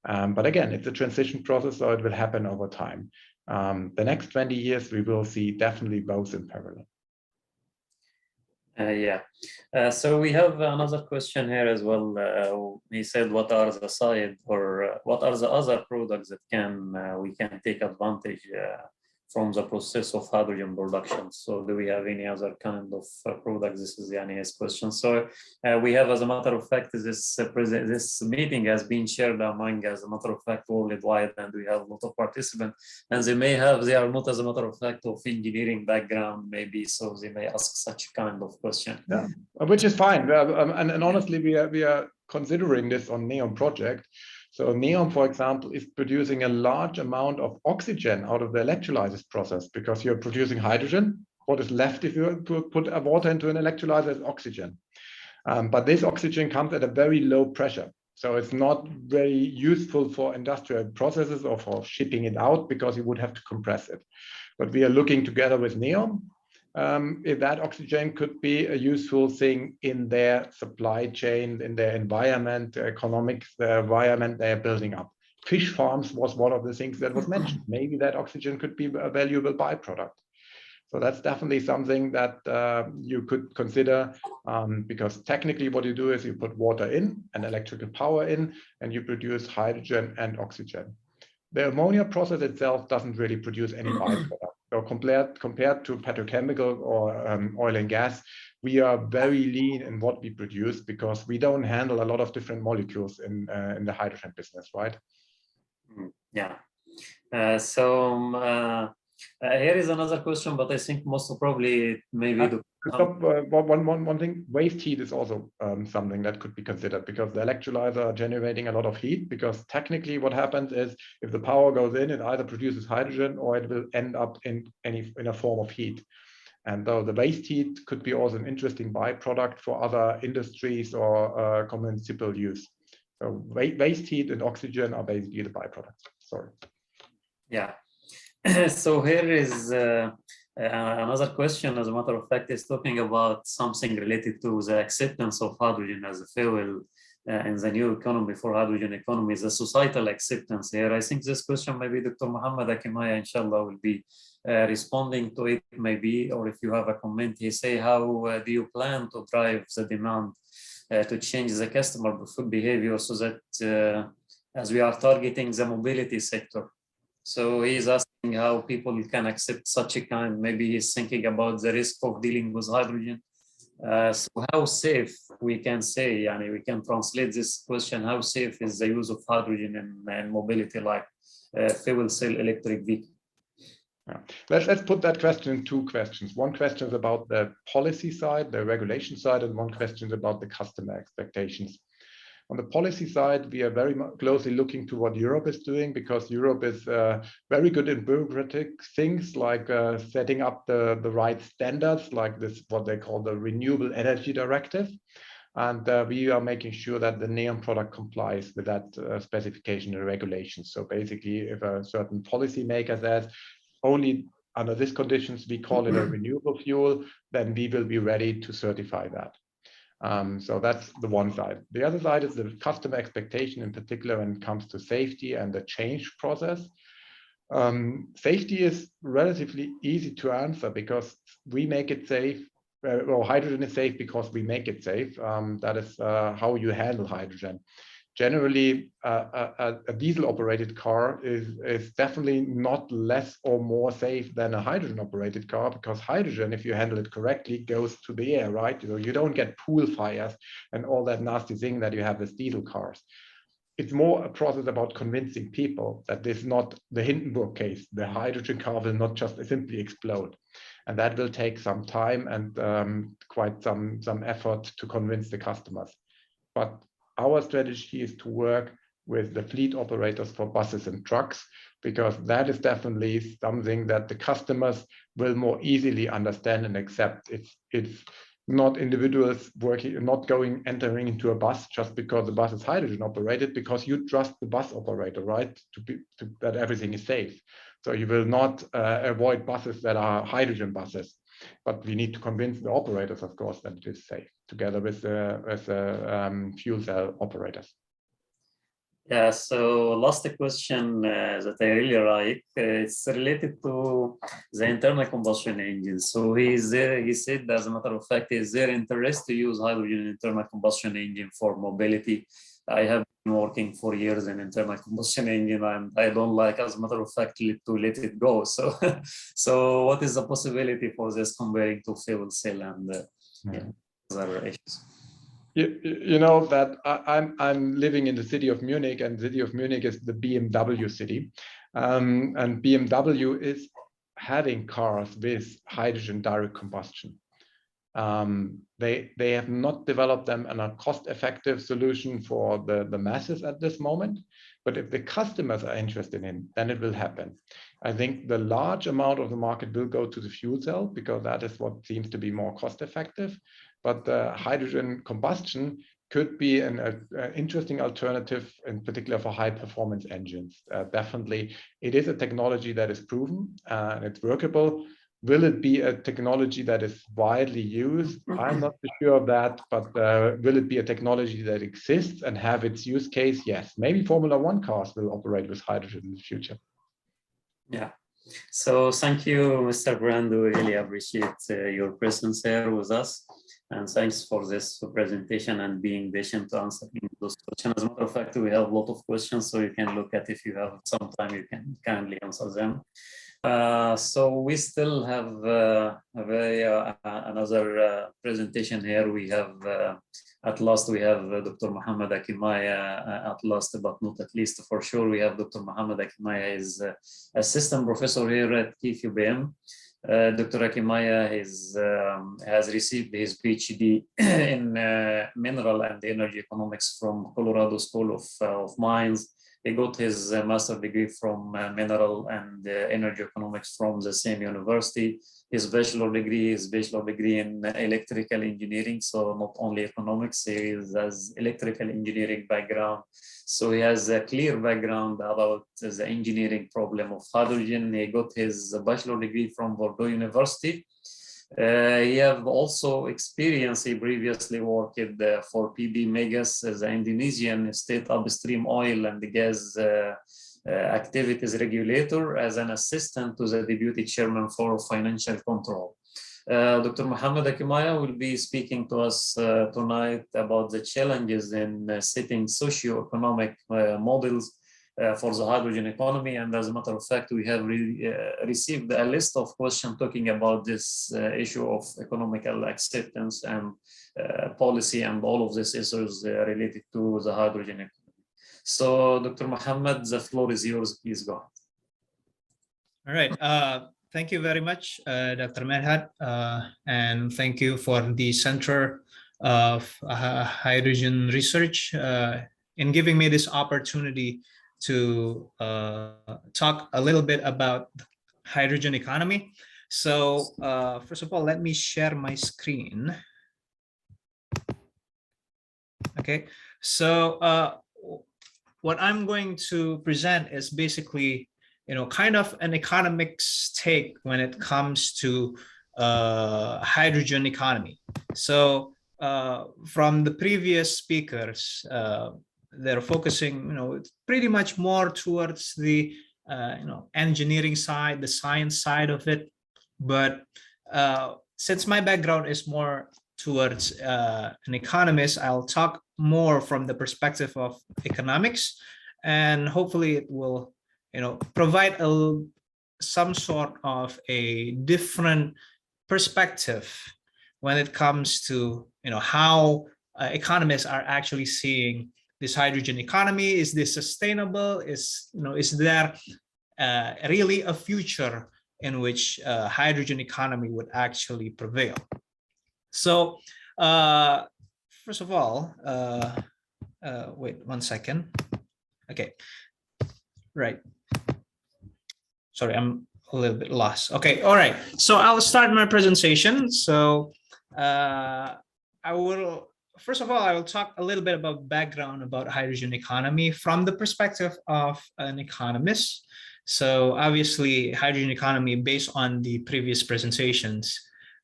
But again, it's a transition process, so it will happen over time. The next 20 years, we will see definitely both in parallel. So we have another question here as well. He said, what are the side or what are the other products that we can take advantage from the process of hydrogen production? So do we have any other kind of products? This is his question. So we have, as a matter of fact, this meeting has been shared among, as a matter of fact, worldwide, and we have a lot of participants, and they are not, as a matter of fact, of engineering background, maybe, so they may ask such kind of question. Yeah, which is fine. And honestly, we are considering this on NEOM project. So NEOM, for example, is producing a large amount of oxygen out of the electrolysis process, because you're producing hydrogen. What is left if you put water into an electrolyzer is oxygen. But this oxygen comes at a very low pressure. So it's not very useful for industrial processes or for shipping it out, because you would have to compress it. But we are looking together with NEOM if that oxygen could be a useful thing in their supply chain, in their environment, economics, the environment they are building up. Fish farms was one of the things that was mentioned. Maybe that oxygen could be a valuable byproduct. So that's definitely something that you could consider, because technically what you do is you put water in and electrical power in, and you produce hydrogen and oxygen. The ammonia process itself doesn't really produce any byproduct. So compared to petrochemical or oil and gas, we are very lean in what we produce, because we don't handle a lot of different molecules in the hydrogen business, right? Yeah. So Here is another question, but I think most probably maybe one thing, waste heat is also something that could be considered, because the electrolyzer are generating a lot of heat, because technically what happens is if the power goes in, it either produces hydrogen or it will end up in a form of heat. And though the waste heat could be also an interesting byproduct for other industries or municipal use. So waste heat and oxygen are basically the byproducts. Sorry. Yeah. So here is another question, as a matter of fact, is talking about something related to the acceptance of hydrogen as a fuel in the new economy for hydrogen economy, the societal acceptance here. I think this question maybe Dr. Muhammad Akimaya, inshallah, will be responding to it maybe, or if you have a comment, he say, how do you plan to drive the demand to change the customer behavior so that as we are targeting the mobility sector. So he's asking how people can accept such a kind, maybe he's thinking about the risk of dealing with hydrogen. So how safe we can say, we can translate this question, how safe is the use of hydrogen in mobility like fuel cell electric vehicle? Yeah. Let's put that question in two questions. One question is about the policy side, the regulation side, and one question is about the customer expectations. On the policy side, we are very closely looking to what Europe is doing, because Europe is very good in bureaucratic things like setting up the right standards, like this, what they call the Renewable Energy Directive. And we are making sure that the NEOM product complies with that specification and regulations. So basically, if a certain policymaker says, only under these conditions, we call it a renewable fuel, then we will be ready to certify that. So that's the one side. The other side is the customer expectation, in particular when it comes to safety and the change process. Safety is relatively easy to answer because we make it safe. Well, hydrogen is safe because we make it safe. That is how you handle hydrogen. Generally, a diesel-operated car is definitely not less or more safe than a hydrogen-operated car, because hydrogen, if you handle it correctly, goes to the air, right? You don't get pool fires and all that nasty thing that you have with diesel cars. It's more a process about convincing people that this is not the Hindenburg case. The hydrogen car will not just simply explode. And that will take some time and quite some effort to convince the customers. But our strategy is to work with the fleet operators for buses and trucks, because that is definitely something that the customers will more easily understand and accept. It's not individuals entering into a bus just because the bus is hydrogen operated, because you trust the bus operator, right? That everything is safe. So you will not avoid buses that are hydrogen buses. But we need to convince the operators, of course, that it is safe, together with the fuel cell operaters. Yeah, so last question that I really like, it's related to the internal combustion engine. So he said, as a matter of fact, is there interest to use hydrogen internal combustion engine for mobility? I have been working for years in internal combustion engine, and I don't like, as a matter of fact, to let it go. So, so what is the possibility for this comparing to fuel cell and other issues? You know that I'm living in the city of Munich, and the city of Munich is the BMW city, and BMW is having cars with hydrogen direct combustion. They have not developed them in a cost-effective solution for the masses at this moment, but if the customers are interested in, then it will happen. I think the large amount of the market will go to the fuel cell, because that is what seems to be more cost-effective. But the hydrogen combustion could be an interesting alternative, in particular for high-performance engines. Definitely, it is a technology that is proven and it's workable. Will it be a technology that is widely used? I'm not sure of that, but will it be a technology that exists and have its use case? Yes, maybe Formula One cars will operate with hydrogen in the future. Yeah. So thank you, Mr. Brand. We really appreciate your presence here with us. And thanks for this presentation and being patient to answer those questions. As a matter of fact, we have a lot of questions, so you can look at, if you have some time, you can kindly answer them. So we still have another presentation here. We have at last we have Dr. Muhammad Akimaya at last, but not at least for sure. We have Dr. Muhammad Akimaya is assistant professor here at KFUPM. Dr. Akimaya has received his PhD in mineral and energy economics from Colorado School of Mines. He got his master's degree from mineral and energy economics from the same university. His bachelor degree in electrical engineering, so not only economics, he has electrical engineering background. So he has a clear background about the engineering problem of hydrogen. He got his bachelor degree from Bordeaux University. He have also experience. He previously worked for PB Megas as an Indonesian state upstream oil and gas activities regulator as an assistant to the deputy chairman for financial control. Dr. Muhammad Akimaya will be speaking to us tonight about the challenges in setting socio-economic models for the hydrogen economy. And as a matter of fact, we have received a list of questions talking about this issue of economical acceptance and policy and all of these issues related to the hydrogen economy. So Dr. Muhammad, the floor is yours. Please go ahead. All right. Thank you very much, Dr. Medhat, and thank you for the Center of Hydrogen Research in giving me this opportunity to talk a little bit about the hydrogen economy. So first of all, let me share my screen. Okay, so what I'm going to present is basically, kind of an economics take when it comes to hydrogen economy. So from the previous speakers, they're focusing, pretty much more towards the, engineering side, the science side of it. But since my background is more towards an economist, I'll talk more from the perspective of economics, and hopefully it will, provide some sort of a different perspective when it comes to, how economists are actually seeing this hydrogen economy. Is this sustainable? Is there really a future in which hydrogen economy would actually prevail? So first of all, wait 1 second. Okay, right. Sorry, I'm a little bit lost. Okay, all right. So I'll start my presentation. So I will, first of all, I will talk a little bit about background about hydrogen economy from the perspective of an economist. So obviously, hydrogen economy, based on the previous presentations,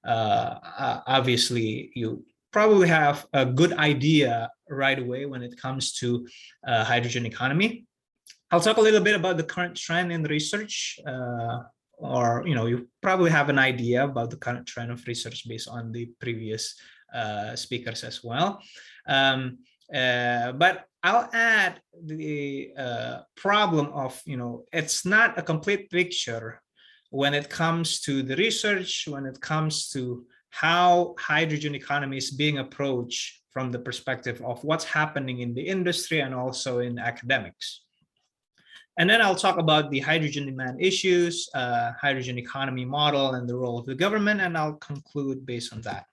obviously you probably have a good idea right away when it comes to hydrogen economy. I'll talk a little bit about the current trend in research, or you probably have an idea about the current trend of research based on the previous speakers as well. But I'll add the problem of, it's not a complete picture when it comes to the research, when it comes to how hydrogen economy is being approached from the perspective of what's happening in the industry and also in academics. And then I'll talk about the hydrogen demand issues, hydrogen economy model, and the role of the government, and I'll conclude based on that.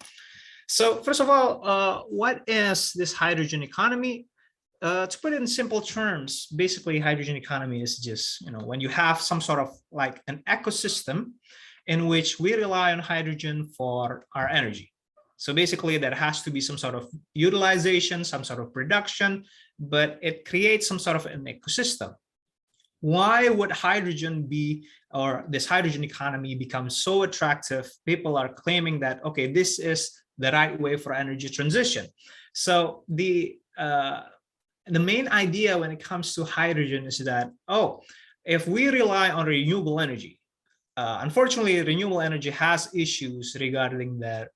So first of all, what is this hydrogen economy? To put it in simple terms, basically hydrogen economy is just, when you have some sort of like an ecosystem in which we rely on hydrogen for our energy. So basically there has to be some sort of utilization, some sort of production, but it creates some sort of an ecosystem. Why would hydrogen be, or this hydrogen economy become so attractive? People are claiming that, okay, this is the right way for energy transition. So the main idea when it comes to hydrogen is that, if we rely on renewable energy, unfortunately, renewable energy has issues regarding their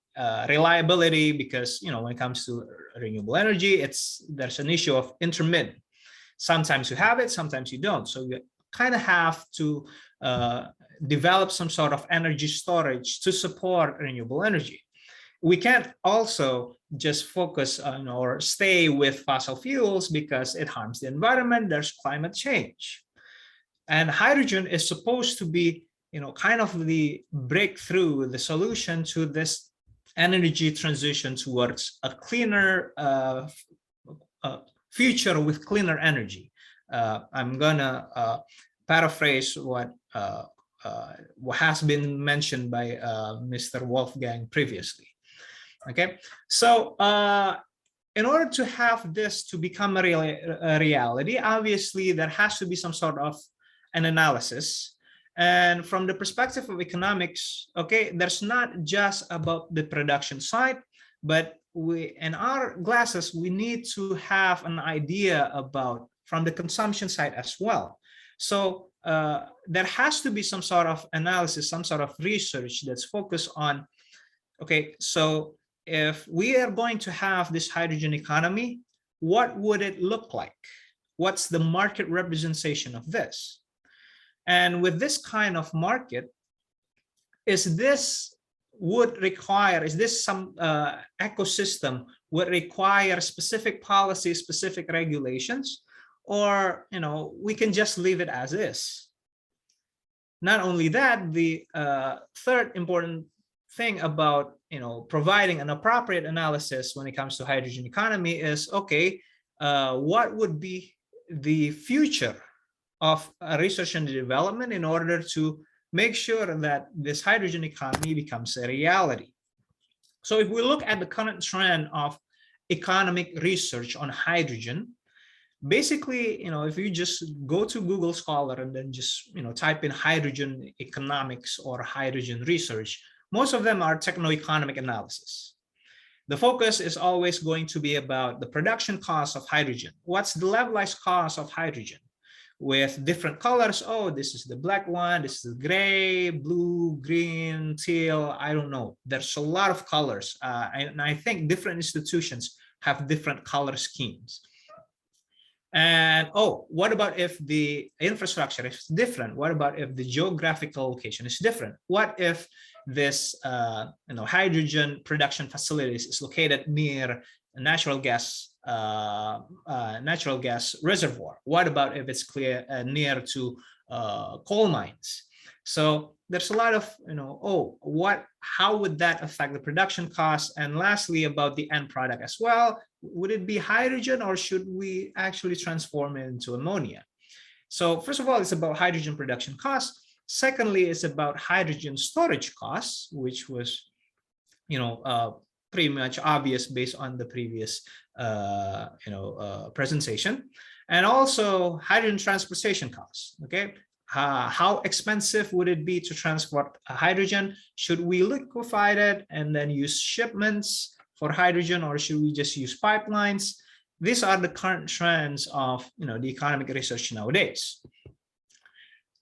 reliability, because when it comes to renewable energy, there's an issue of intermittent. Sometimes you have it, sometimes you don't. So you kind of have to develop some sort of energy storage to support renewable energy. We can't also just focus on or stay with fossil fuels because it harms the environment. There's climate change. And hydrogen is supposed to be, kind of the breakthrough, the solution to this energy transition towards a cleaner future with cleaner energy. I'm gonna paraphrase what has been mentioned by Mr. Wolfgang previously. Okay, so in order to have this to become a reality, obviously there has to be some sort of an analysis. And from the perspective of economics, okay, there's not just about the production side, but in our glasses, we need to have an idea about from the consumption side as well. So there has to be some sort of analysis, some sort of research that's focused on, okay, so if we are going to have this hydrogen economy, what would it look like? What's the market representation of this? And with this kind of market, is this some ecosystem would require specific policies, specific regulations, or we can just leave it as is? Not only that, the third important thing about providing an appropriate analysis when it comes to hydrogen economy is, okay, what would be the future of research and development in order to make sure that this hydrogen economy becomes a reality? So if we look at the current trend of economic research on hydrogen, basically, if you just go to Google Scholar and then just type in hydrogen economics or hydrogen research, most of them are techno-economic analysis. The focus is always going to be about the production cost of hydrogen. What's the levelized cost of hydrogen? With different colors. Oh, this is the black one, this is the gray, blue, green, teal, I don't know. There's a lot of colors. And I think different institutions have different color schemes. And what about if the infrastructure is different? What about if the geographical location is different? What if this hydrogen production facilities is located near a natural gas reservoir? What about if it's near to coal mines? So there's a lot of how would that affect the production costs? And lastly, about the end product as well. Would it be hydrogen, or should we actually transform it into ammonia? So first of all, it's about hydrogen production costs. Secondly, it's about hydrogen storage costs, which was pretty much obvious based on the previous presentation. And also hydrogen transportation costs. Okay, how expensive would it be to transport hydrogen? Should we liquefy it and then use shipments for hydrogen, or should we just use pipelines? These are the current trends of the economic research nowadays.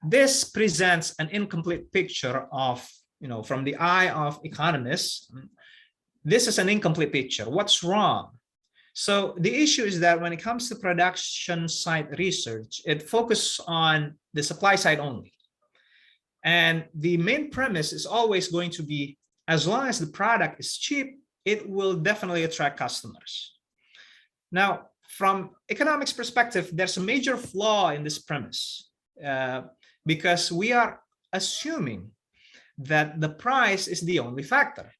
This presents an incomplete picture of from the eye of economists. This is an incomplete picture. What's wrong? So the issue is that when it comes to production side research, it focuses on the supply side only. And the main premise is always going to be, as long as the product is cheap, it will definitely attract customers. Now, from economics perspective, there's a major flaw in this premise because we are assuming that the price is the only factor.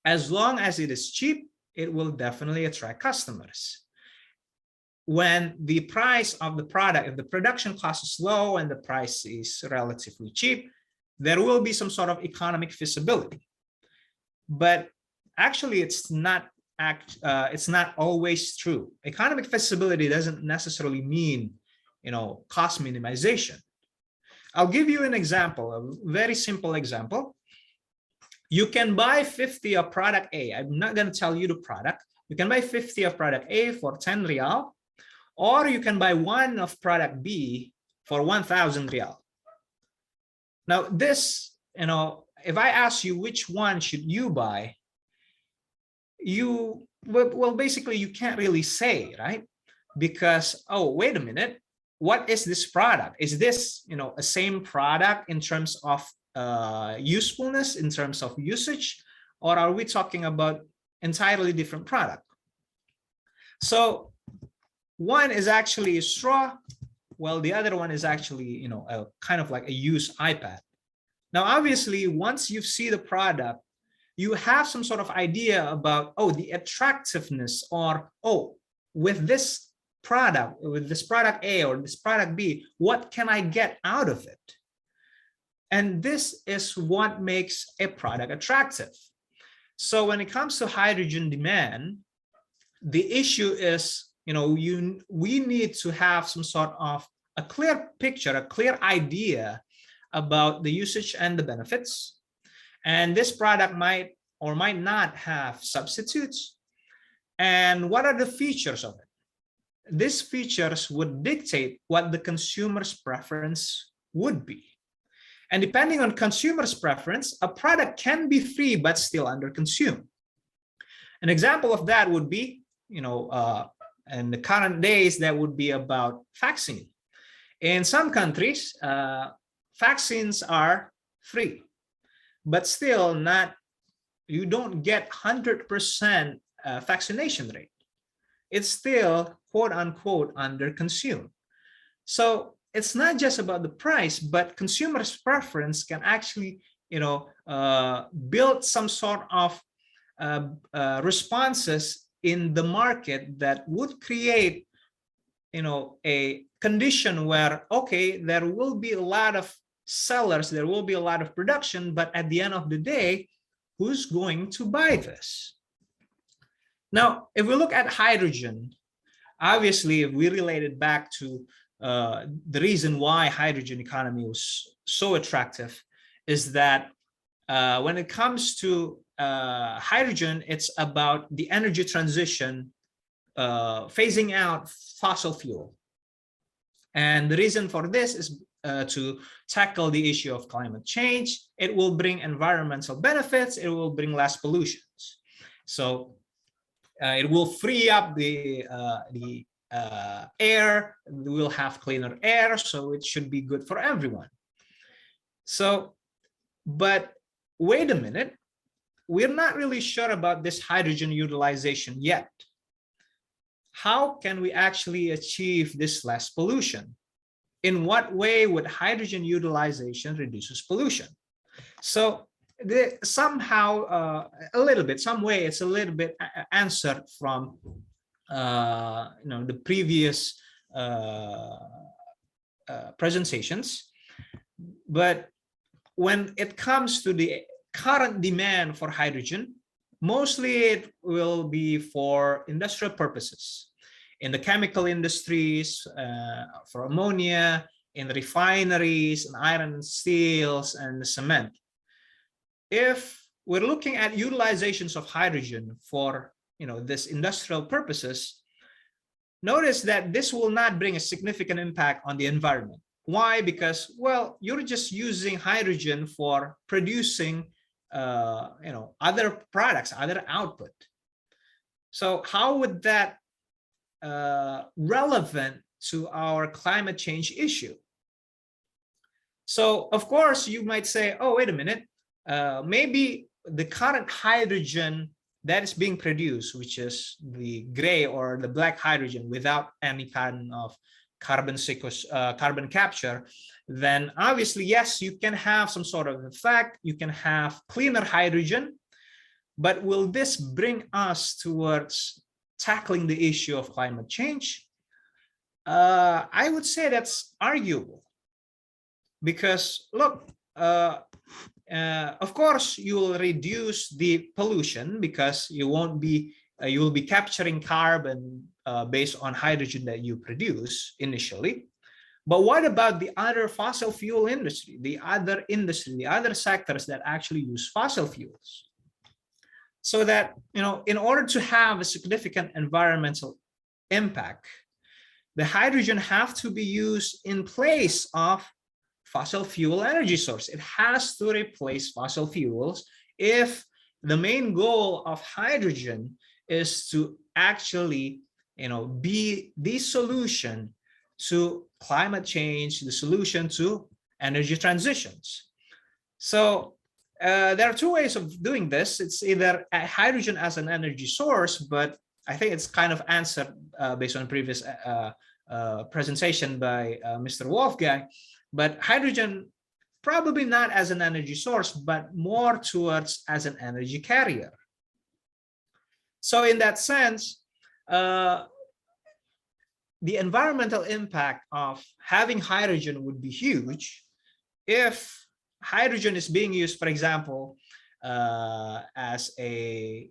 As long as it is cheap, it will definitely attract customers. When the price of the product, if the production cost is low and the price is relatively cheap, there will be some sort of economic feasibility. But actually, it's not always true. Economic feasibility doesn't necessarily mean, cost minimization. I'll give you an example, a very simple example. You can buy 50 of product A. I'm not going to tell you the product. You can buy 50 of product A for 10 real, or you can buy one of product B for 1,000 real. Now this, if I ask you which one should you buy, well, basically you can't really say, right? Because, oh, wait a minute, what is this product? Is this, a same product in terms of usefulness, in terms of usage, or are we talking about entirely different product? So one is actually a straw, while the other one is actually, a kind of like a used iPad. Now, obviously, once you see the product, you have some sort of idea about, oh, the attractiveness, or, oh, with this product A or this product B, what can I get out of it? And this is what makes a product attractive. So when it comes to hydrogen demand, the issue is, we need to have some sort of a clear picture, a clear idea about the usage and the benefits. And this product might or might not have substitutes. And what are the features of it? These features would dictate what the consumer's preference would be. And depending on consumer's preference, a product can be free but still under-consumed. An example of that would be, in the current days, that would be about vaccine. In some countries, vaccines are free, but still not, you don't get 100% vaccination rate. It's still, quote unquote, under-consumed. So it's not just about the price, but consumers' preference can actually, build some sort of responses in the market that would create, a condition where, okay, there will be a lot of sellers, there will be a lot of production, but at the end of the day, who's going to buy this? Now, if we look at hydrogen, obviously, if we relate it back to the reason why hydrogen economy was so attractive, is that when it comes to hydrogen, it's about the energy transition, phasing out fossil fuel. And the reason for this is to tackle the issue of climate change. It will bring environmental benefits. It will bring less pollutions. So it will free up the air. We will have cleaner air, so it should be good for everyone. So, but wait a minute, we're not really sure about this hydrogen utilization yet. How can we actually achieve this less pollution? In what way would hydrogen utilization reduces pollution? So somehow, some way, it's a little bit answered from the previous presentations. But when it comes to the current demand for hydrogen, mostly it will be for industrial purposes. In the chemical industries, for ammonia, in refineries, and iron and steels, and cement. If we're looking at utilizations of hydrogen for this industrial purposes, notice that this will not bring a significant impact on the environment. Why? Because, well, you're just using hydrogen for producing other products, other output. So how would that relevant to our climate change issue? So of course you might say, oh, wait a minute, maybe the current hydrogen that is being produced, which is the gray or the black hydrogen without any kind of carbon capture, then obviously, yes, you can have some sort of effect, you can have cleaner hydrogen, but will this bring us towards tackling the issue of climate change? I would say that's arguable, because look, of course, you will reduce the pollution because you will be capturing carbon based on hydrogen that you produce initially. But what about the other fossil fuel industry, the other sectors that actually use fossil fuels? So that, in order to have a significant environmental impact, the hydrogen have to be used in place of fossil fuel energy source. It has to replace fossil fuels if the main goal of hydrogen is to actually, be the solution to climate change, the solution to energy transitions. So there are two ways of doing this. It's either hydrogen as an energy source, but I think it's kind of answered based on previous presentation by Mr. Wolfgang, but hydrogen probably not as an energy source, but more towards as an energy carrier. So in that sense, the environmental impact of having hydrogen would be huge if hydrogen is being used, for example, as a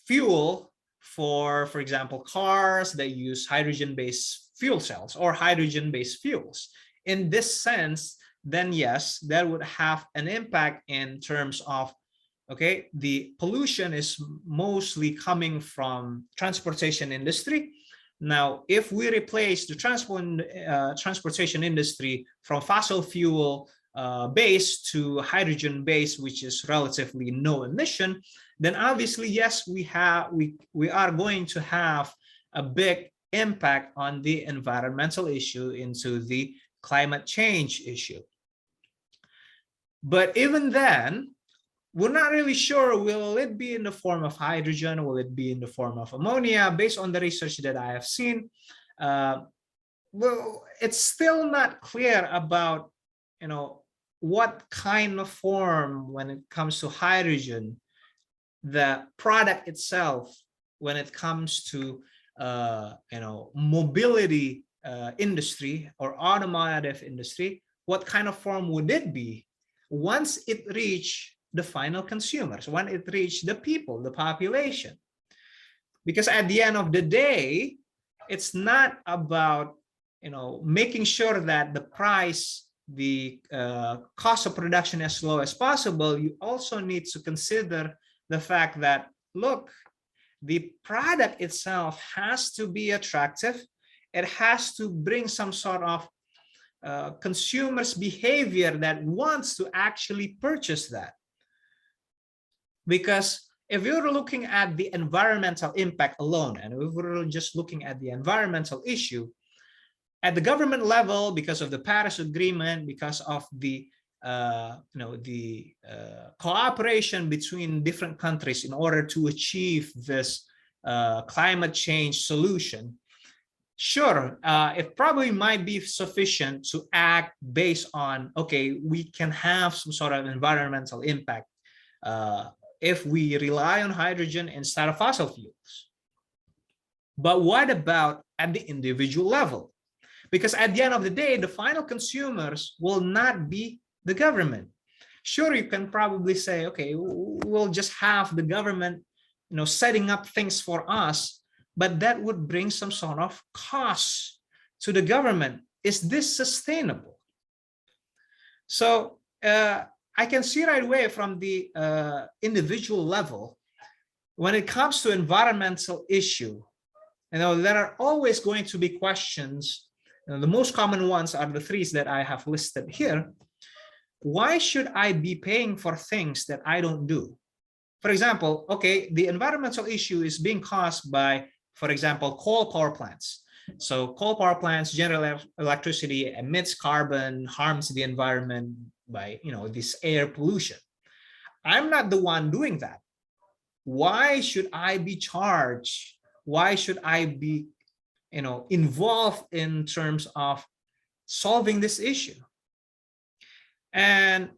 fuel for example, cars that use hydrogen-based fuel cells or hydrogen-based fuels. In this sense, then yes, that would have an impact in terms of, okay, the pollution is mostly coming from transportation industry. Now, if we replace the transportation industry from fossil fuel base to hydrogen base, which is relatively no emission, then obviously, yes, we are going to have a big impact on the environmental issue into the climate change issue. But even then, we're not really sure, will it be in the form of hydrogen? Will it be in the form of ammonia? Based on the research that I have seen, well, it's still not clear about, what kind of form when it comes to hydrogen, the product itself, when it comes to, mobility industry or automotive industry, what kind of form would it be once it reach the final consumers, when it reach the people, the population? Because at the end of the day, it's not about, making sure that the price, the cost of production as low as possible. You also need to consider the fact that, look, the product itself has to be attractive. It has to bring some sort of consumers' behavior that wants to actually purchase that. Because if you're looking at the environmental impact alone, and if we're just looking at the environmental issue, at the government level, because of the Paris Agreement, because of the cooperation between different countries in order to achieve this climate change solution, sure, it probably might be sufficient to act based on, okay, we can have some sort of environmental impact if we rely on hydrogen instead of fossil fuels. But what about at the individual level? Because at the end of the day, the final consumers will not be the government. Sure, you can probably say, okay, we'll just have the government, setting up things for us, but that would bring some sort of cost to the government. Is this sustainable? So I can see right away from the individual level, when it comes to environmental issue, there are always going to be questions. The most common ones are the three that I have listed here. Why should I be paying for things that I don't do? For example, okay, the environmental issue is being caused by, for example, coal power plants. So coal power plants generate electricity, emits carbon, harms the environment by, this air pollution. I'm not the one doing that. Why should I be charged? Why should I be, involved in terms of solving this issue? And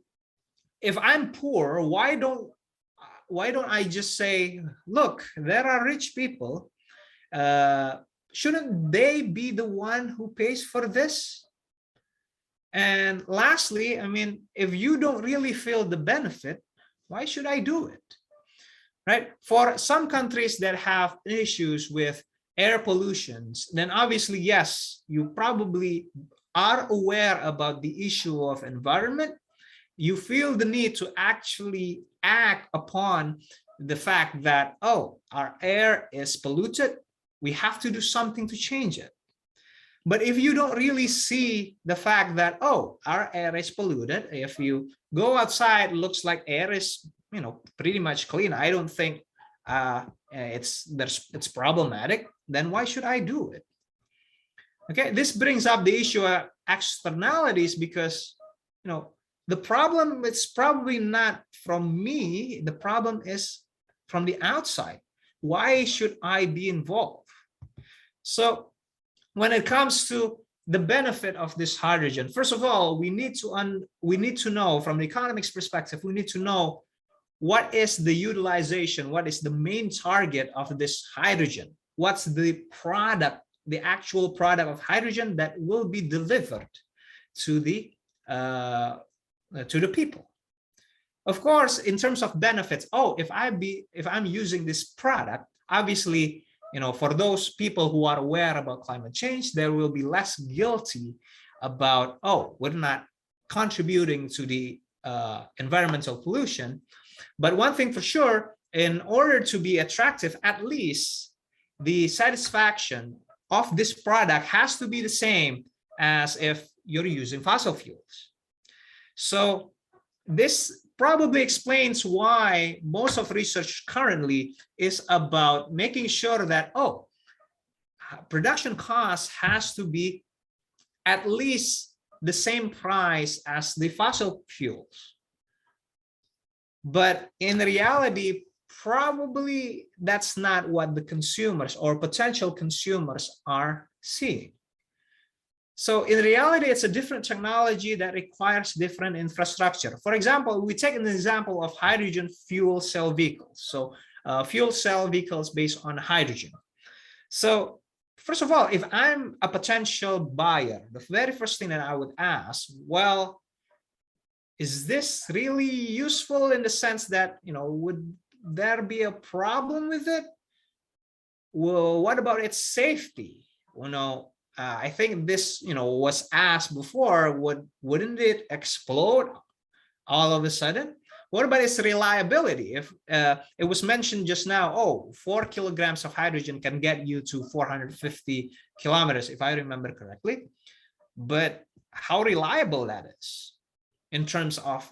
if I'm poor, why don't I just say, look, there are rich people, shouldn't they be the one who pays for this? And lastly, if you don't really feel the benefit, why should I do it? Right? For some countries that have issues with air pollutions, then obviously, yes, you probably are aware about the issue of environment. You feel the need to actually act upon the fact that, oh, our air is polluted. We have to do something to change it. But if you don't really see the fact that, oh, our air is polluted, if you go outside, it looks like air is, pretty much clean. I don't think it's problematic. Then why should I do it? Okay, this brings up the issue of externalities because, the problem is probably not from me. The problem is from the outside. Why should I be involved? So when it comes to the benefit of this hydrogen, first of all, we need to know from the economics perspective, we need to know what is the utilization, what is the main target of this hydrogen, what's the product, the actual product of hydrogen that will be delivered to the people. Of course, in terms of benefits, if I'm using this product, obviously, for those people who are aware about climate change, there will be less guilty about, we're not contributing to the environmental pollution. But one thing for sure, in order to be attractive, at least the satisfaction of this product has to be the same as if you're using fossil fuels. So this probably explains why most of research currently is about making sure that, production cost has to be at least the same price as the fossil fuels. But in reality, probably that's not what the consumers or potential consumers are seeing. So in reality, it's a different technology that requires different infrastructure. For example, we take an example of hydrogen fuel cell vehicles. So fuel cell vehicles based on hydrogen. So first of all, if I'm a potential buyer, the very first thing that I would ask, well, is this really useful in the sense that, would there be a problem with it? Well, what about its safety? I think this, was asked before, wouldn't it explode all of a sudden? What about its reliability? If it was mentioned just now, 4 kilograms of hydrogen can get you to 450 kilometers, if I remember correctly. But how reliable that is in terms of,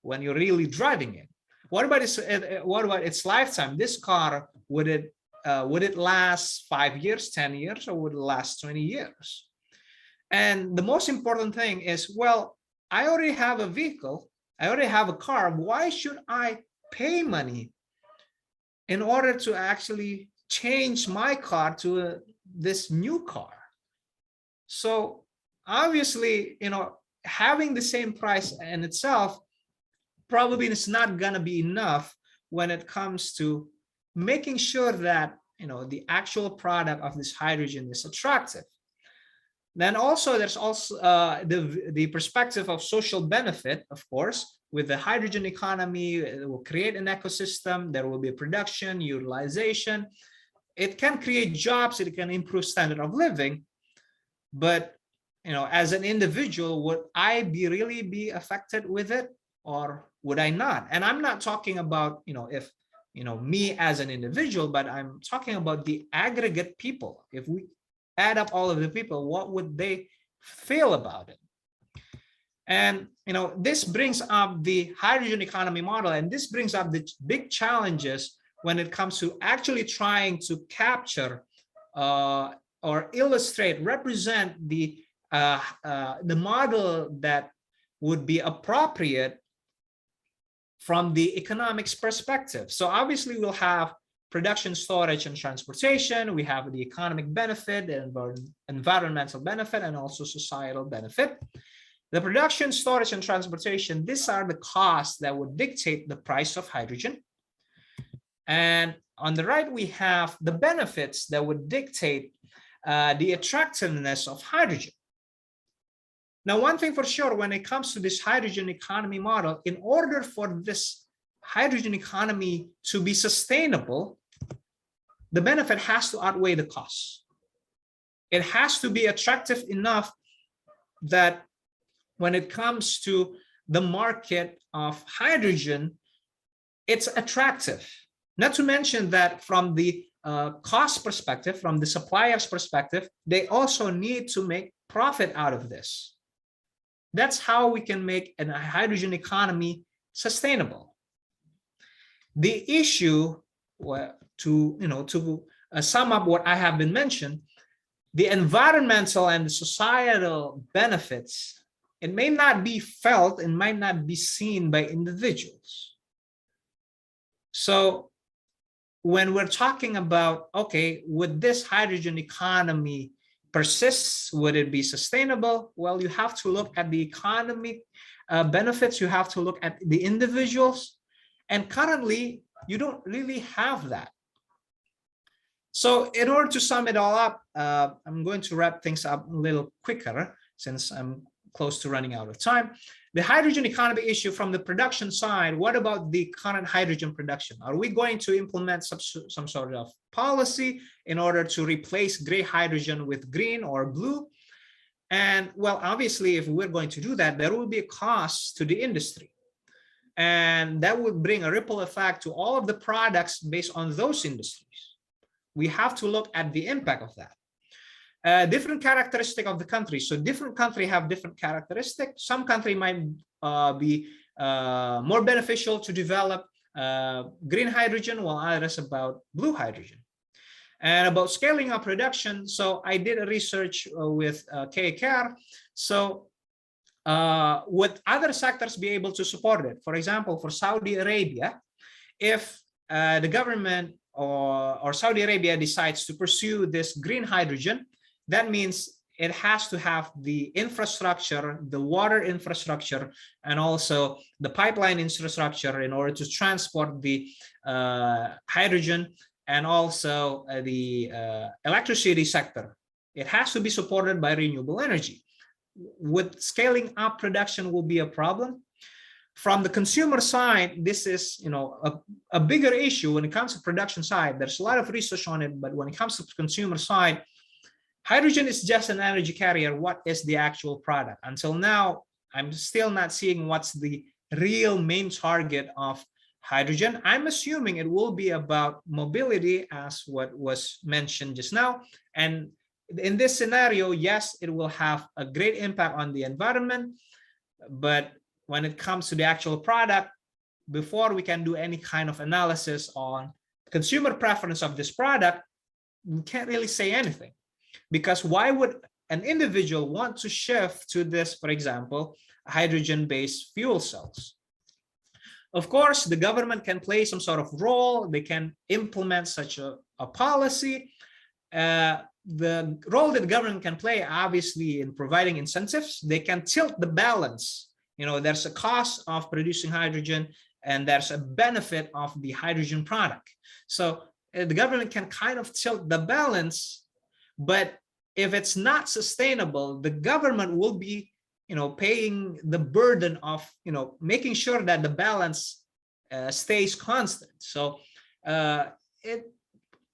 when you're really driving it? What about its lifetime? This car, would it last 5 years, 10 years, or would it last 20 years? And the most important thing is, well, I already have a vehicle, I already have a car. Why should I pay money in order to actually change my car to this new car? So obviously, having the same price in itself probably is not going to be enough when it comes to making sure that, the actual product of this hydrogen is attractive. Then also, there's also the perspective of social benefit, of course. With the hydrogen economy, it will create an ecosystem. There will be production, utilization. It can create jobs. It can improve standard of living. But, as an individual, would I really be affected with it, or would I not? And I'm not talking about, if me as an individual, but I'm talking about the aggregate people. If we add up all of the people, what would they feel about it? And this brings up the hydrogen economy model, and this brings up the big challenges when it comes to actually trying to capture or illustrate, represent the model that would be appropriate from the economics perspective. So obviously we'll have production, storage, and transportation. We have the economic benefit, the environmental benefit, and also societal benefit. The production, storage, and transportation, these are the costs that would dictate the price of hydrogen. And on the right, we have the benefits that would dictate the attractiveness of hydrogen. Now, one thing for sure, when it comes to this hydrogen economy model, in order for this hydrogen economy to be sustainable, the benefit has to outweigh the costs. It has to be attractive enough that when it comes to the market of hydrogen, it's attractive. Not to mention that from the cost perspective, from the supplier's perspective, they also need to make profit out of this. That's how we can make a hydrogen economy sustainable. The issue, to sum up what I have been mentioned, the environmental and the societal benefits, it may not be felt and might not be seen by individuals. So when we're talking about, okay, would this hydrogen economy persist? Would it be sustainable? Well, you have to look at the economic benefits. You have to look at the individuals. And currently, you don't really have that. So in order to sum it all up, I'm going to wrap things up a little quicker since I'm close to running out of time. The hydrogen economy issue from the production side, what about the current hydrogen production? Are we going to implement some sort of policy in order to replace gray hydrogen with green or blue? And well, obviously, if we're going to do that, there will be a cost to the industry. And that would bring a ripple effect to all of the products based on those industries. We have to look at the impact of that. Different characteristic of the country. So different country have different characteristics. Some country might be more beneficial to develop green hydrogen, while others about blue hydrogen. And about scaling up production. So I did a research with KKR. So would other sectors be able to support it? For example, for Saudi Arabia, if the government or Saudi Arabia decides to pursue this green hydrogen, that means it has to have the infrastructure, the water infrastructure, and also the pipeline infrastructure in order to transport the hydrogen and also the electricity sector. It has to be supported by renewable energy. With scaling up production will be a problem. From the consumer side, this is a bigger issue when it comes to production side. There's a lot of research on it, but when it comes to the consumer side, hydrogen is just an energy carrier. What is the actual product? Until now, I'm still not seeing what's the real main target of hydrogen. I'm assuming it will be about mobility, as what was mentioned just now. And in this scenario, yes, it will have a great impact on the environment. But when it comes to the actual product, before we can do any kind of analysis on consumer preference of this product, we can't really say anything. Because why would an individual want to shift to this, for example, hydrogen-based fuel cells? Of course, the government can play some sort of role. They can implement such a policy. The role that the government can play, obviously, in providing incentives, they can tilt the balance. There's a cost of producing hydrogen, and there's a benefit of the hydrogen product. So the government can kind of tilt the balance. But if it's not sustainable, the government will be, paying the burden of, making sure that the balance stays constant. So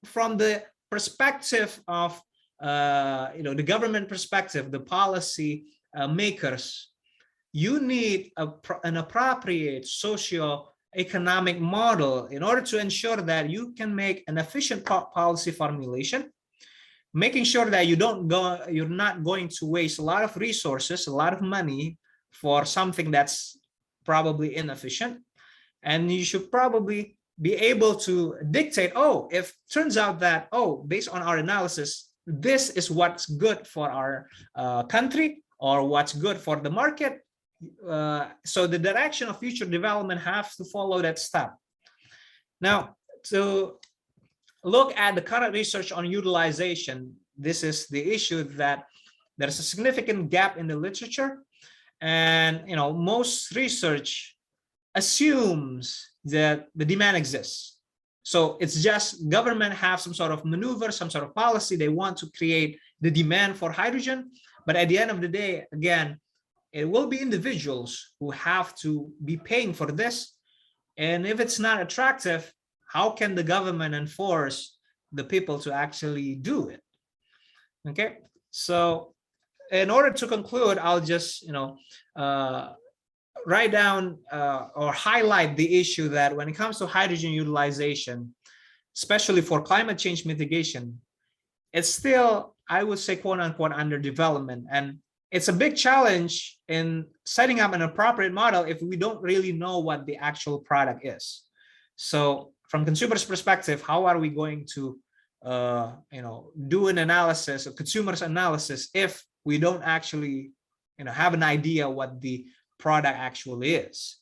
from the perspective of, the government perspective, the policy makers, you need an appropriate socio-economic model in order to ensure that you can make an efficient policy formulation, making sure that you're not going to waste a lot of resources, a lot of money for something that's probably inefficient. And you should probably be able to dictate, if turns out that, based on our analysis, this is what's good for our country or what's good for the market. So the direction of future development has to follow that step. Now, to look at the current research on utilization, this is the issue that there's a significant gap in the literature. And most research assumes that the demand exists. So it's just government have some sort of maneuver, some sort of policy. They want to create the demand for hydrogen. But at the end of the day, again, it will be individuals who have to be paying for this. And if it's not attractive, how can the government enforce the people to actually do it? Okay, so in order to conclude, I'll just write down or highlight the issue that when it comes to hydrogen utilization, especially for climate change mitigation, it's still, I would say, quote unquote, under development. And it's a big challenge in setting up an appropriate model if we don't really know what the actual product is. So from consumers' perspective, how are we going to do an analysis, a consumer's analysis, if we don't actually have an idea what the product actually is.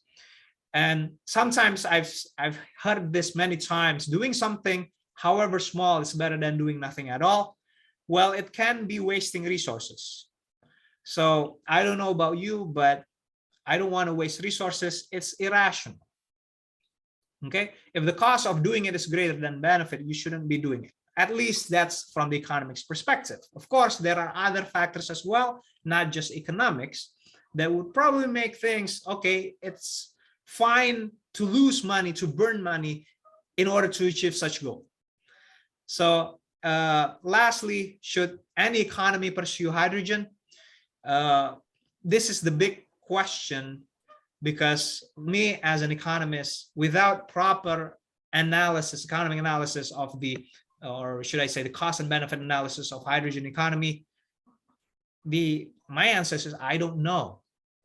And sometimes I've heard this many times: doing something, however small, is better than doing nothing at all. Well, it can be wasting resources. So I don't know about you, but I don't want to waste resources. It's irrational. Okay, if the cost of doing it is greater than benefit, you shouldn't be doing it. At least that's from the economics perspective. Of course, there are other factors as well, not just economics, that would probably make things, okay, it's fine to lose money, to burn money in order to achieve such goal. So lastly, should any economy pursue hydrogen? This is the big question, because me as an economist, without proper analysis, economic analysis of the, or should I say the cost and benefit analysis of hydrogen economy, my answer is I don't know.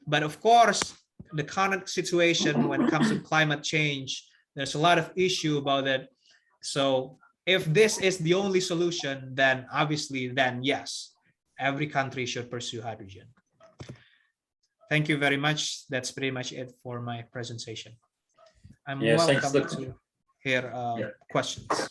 But of course, the current situation when it comes to climate change, there's a lot of issue about it. So if this is the only solution, then obviously, then yes, every country should pursue hydrogen. Thank you very much. That's pretty much it for my presentation. I'm welcome to hear questions.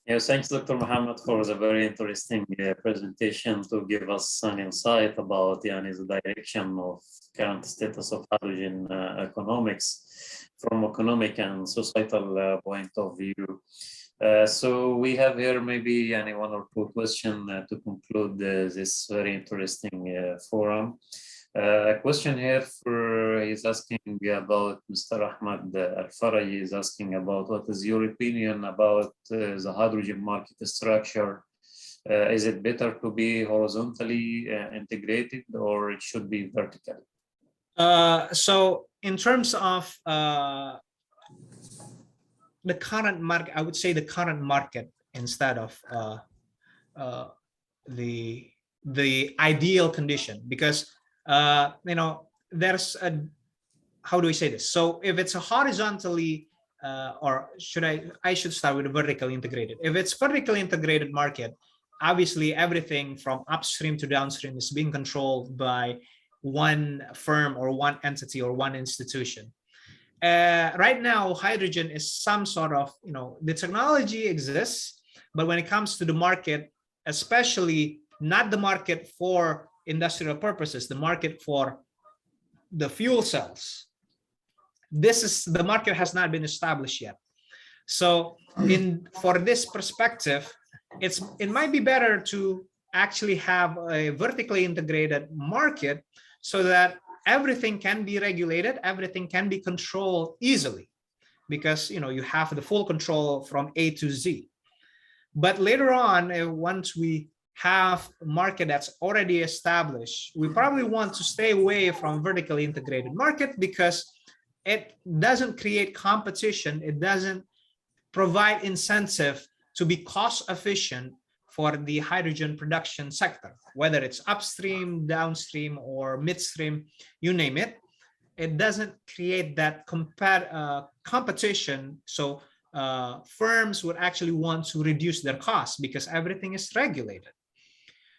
Yes, thanks, Dr. Muhammad, for the very interesting presentation to give us an insight about the direction of current status of hydrogen economics from economic and societal point of view. So we have here maybe one or two questions to conclude this very interesting forum. A question here he's asking about Mr. Ahmad Al-Faraji is asking about what is your opinion about the hydrogen market structure? Is it better to be horizontally integrated, or it should be vertical? So in terms of the current market, I would say the current market instead of the ideal condition, because there's a, how do we say this? So if it's a horizontally, or I should start with a vertically integrated. If it's vertically integrated market, obviously everything from upstream to downstream is being controlled by one firm or one entity or one institution. Right now, hydrogen is some sort of, the technology exists, but when it comes to the market, especially not the market for industrial purposes, the market for the fuel cells, the market has not been established yet. So for this perspective, it might be better to actually have a vertically integrated market so that everything can be regulated, everything can be controlled easily, because you have the full control from A to Z. But later on, once we have a market that's already established, we probably want to stay away from vertically integrated market, because it doesn't create competition, it doesn't provide incentive to be cost efficient for the hydrogen production sector, whether it's upstream, downstream, or midstream, you name it. It doesn't create that competition. So firms would actually want to reduce their costs because everything is regulated.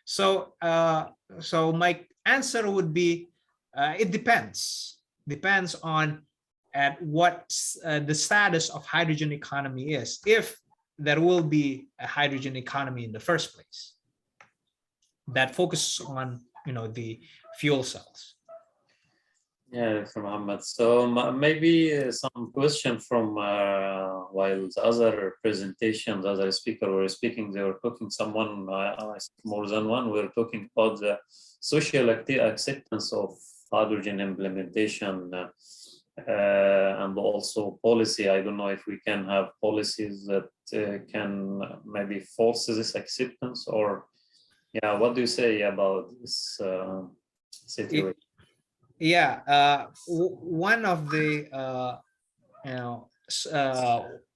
So my answer would be, it depends on at what the status of hydrogen economy is, if there will be a hydrogen economy in the first place that focuses on the fuel cells. Yeah, from Muhammad. So maybe some question from while the other presentations, other speakers were speaking, they were talking, more than one, were talking about the social acceptance of hydrogen implementation and also policy. I don't know if we can have policies that can maybe force this acceptance, or what do you say about this situation? One of the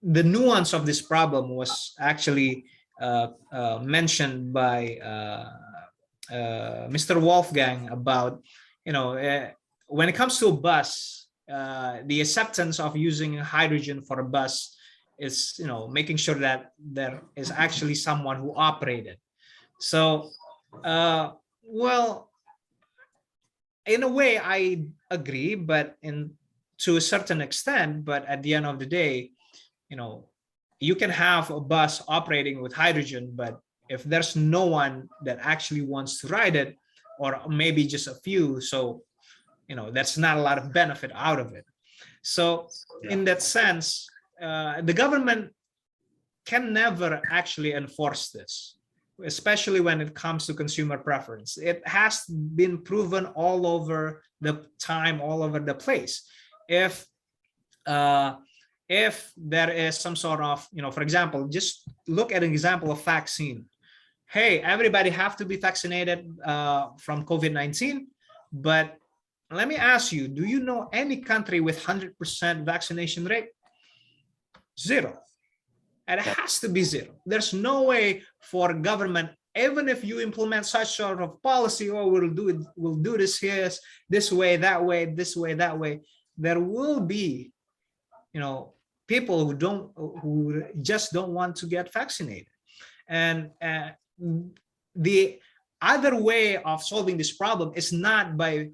the nuance of this problem was actually mentioned by Mr. Wolfgang about, when it comes to a bus, the acceptance of using hydrogen for a bus is, making sure that there is actually someone who operated. So, well, in a way, I agree, but to a certain extent. But at the end of the day, you can have a bus operating with hydrogen, but if there's no one that actually wants to ride it, or maybe just a few, so that's not a lot of benefit out of it. So in that sense, the government can never actually enforce this, especially when it comes to consumer preference. It has been proven all over the time, all over the place. If there is some sort of, for example, just look at an example of vaccine. Hey, everybody have to be vaccinated from COVID-19, but let me ask you, do you know any country with 100% vaccination rate? Zero. And it has to be zero. There's no way for government, even if you implement such sort of policy, or we'll do this here, this way, that way, this way, that way. There will be, people who just don't want to get vaccinated. And the other way of solving this problem is not by,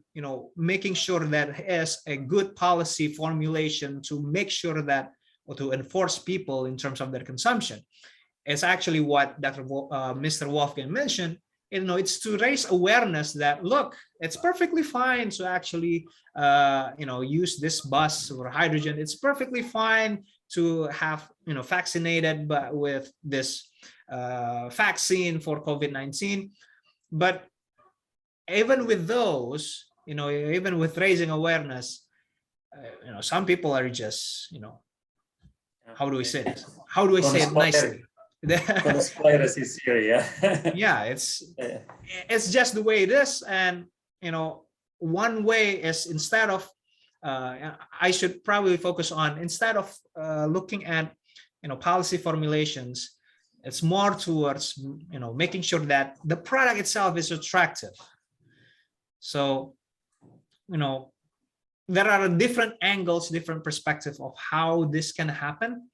making sure that it is a good policy formulation to make sure that, or to enforce people in terms of their consumption. It's actually what Mr. Wolfgang mentioned. It's to raise awareness that, look, it's perfectly fine to actually, use this bus or hydrogen. It's perfectly fine to have, vaccinated, but with this vaccine for COVID-19. But even with those, even with raising awareness, some people are just, how do we say this? How do I say it nicely? Conspiracy theory, yeah. Yeah, it's just the way it is. And, one way is, instead of, I should probably focus on, instead of looking at, policy formulations, it's more towards, making sure that the product itself is attractive. So, there are different angles, different perspectives of how this can happen.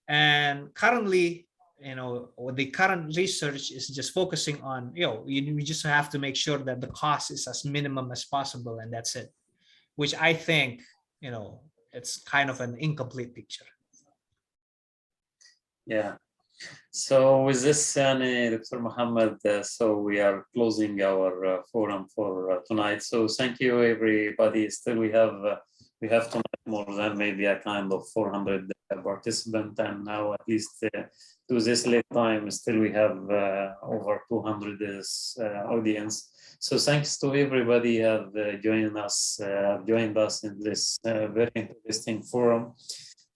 And currently, the current research is just focusing on, you just have to make sure that the cost is as minimum as possible, and that's it, which I think, it's kind of an incomplete picture. Yeah. So with this, Dr. Muhammad, so we are closing our forum for tonight. So thank you, everybody. Still, we have tonight more than maybe a kind of 400 participants, and now at least to this late time, still we have over 200 audience. So thanks to everybody who have joined us in this very interesting forum.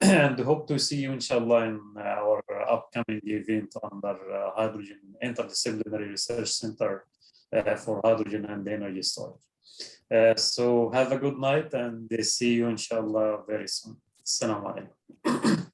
And hope to see you, inshallah, in our upcoming event under Hydrogen Interdisciplinary Research Center for Hydrogen and Energy Storage. So have a good night, and see you, inshallah, very soon. Assalamu alaikum.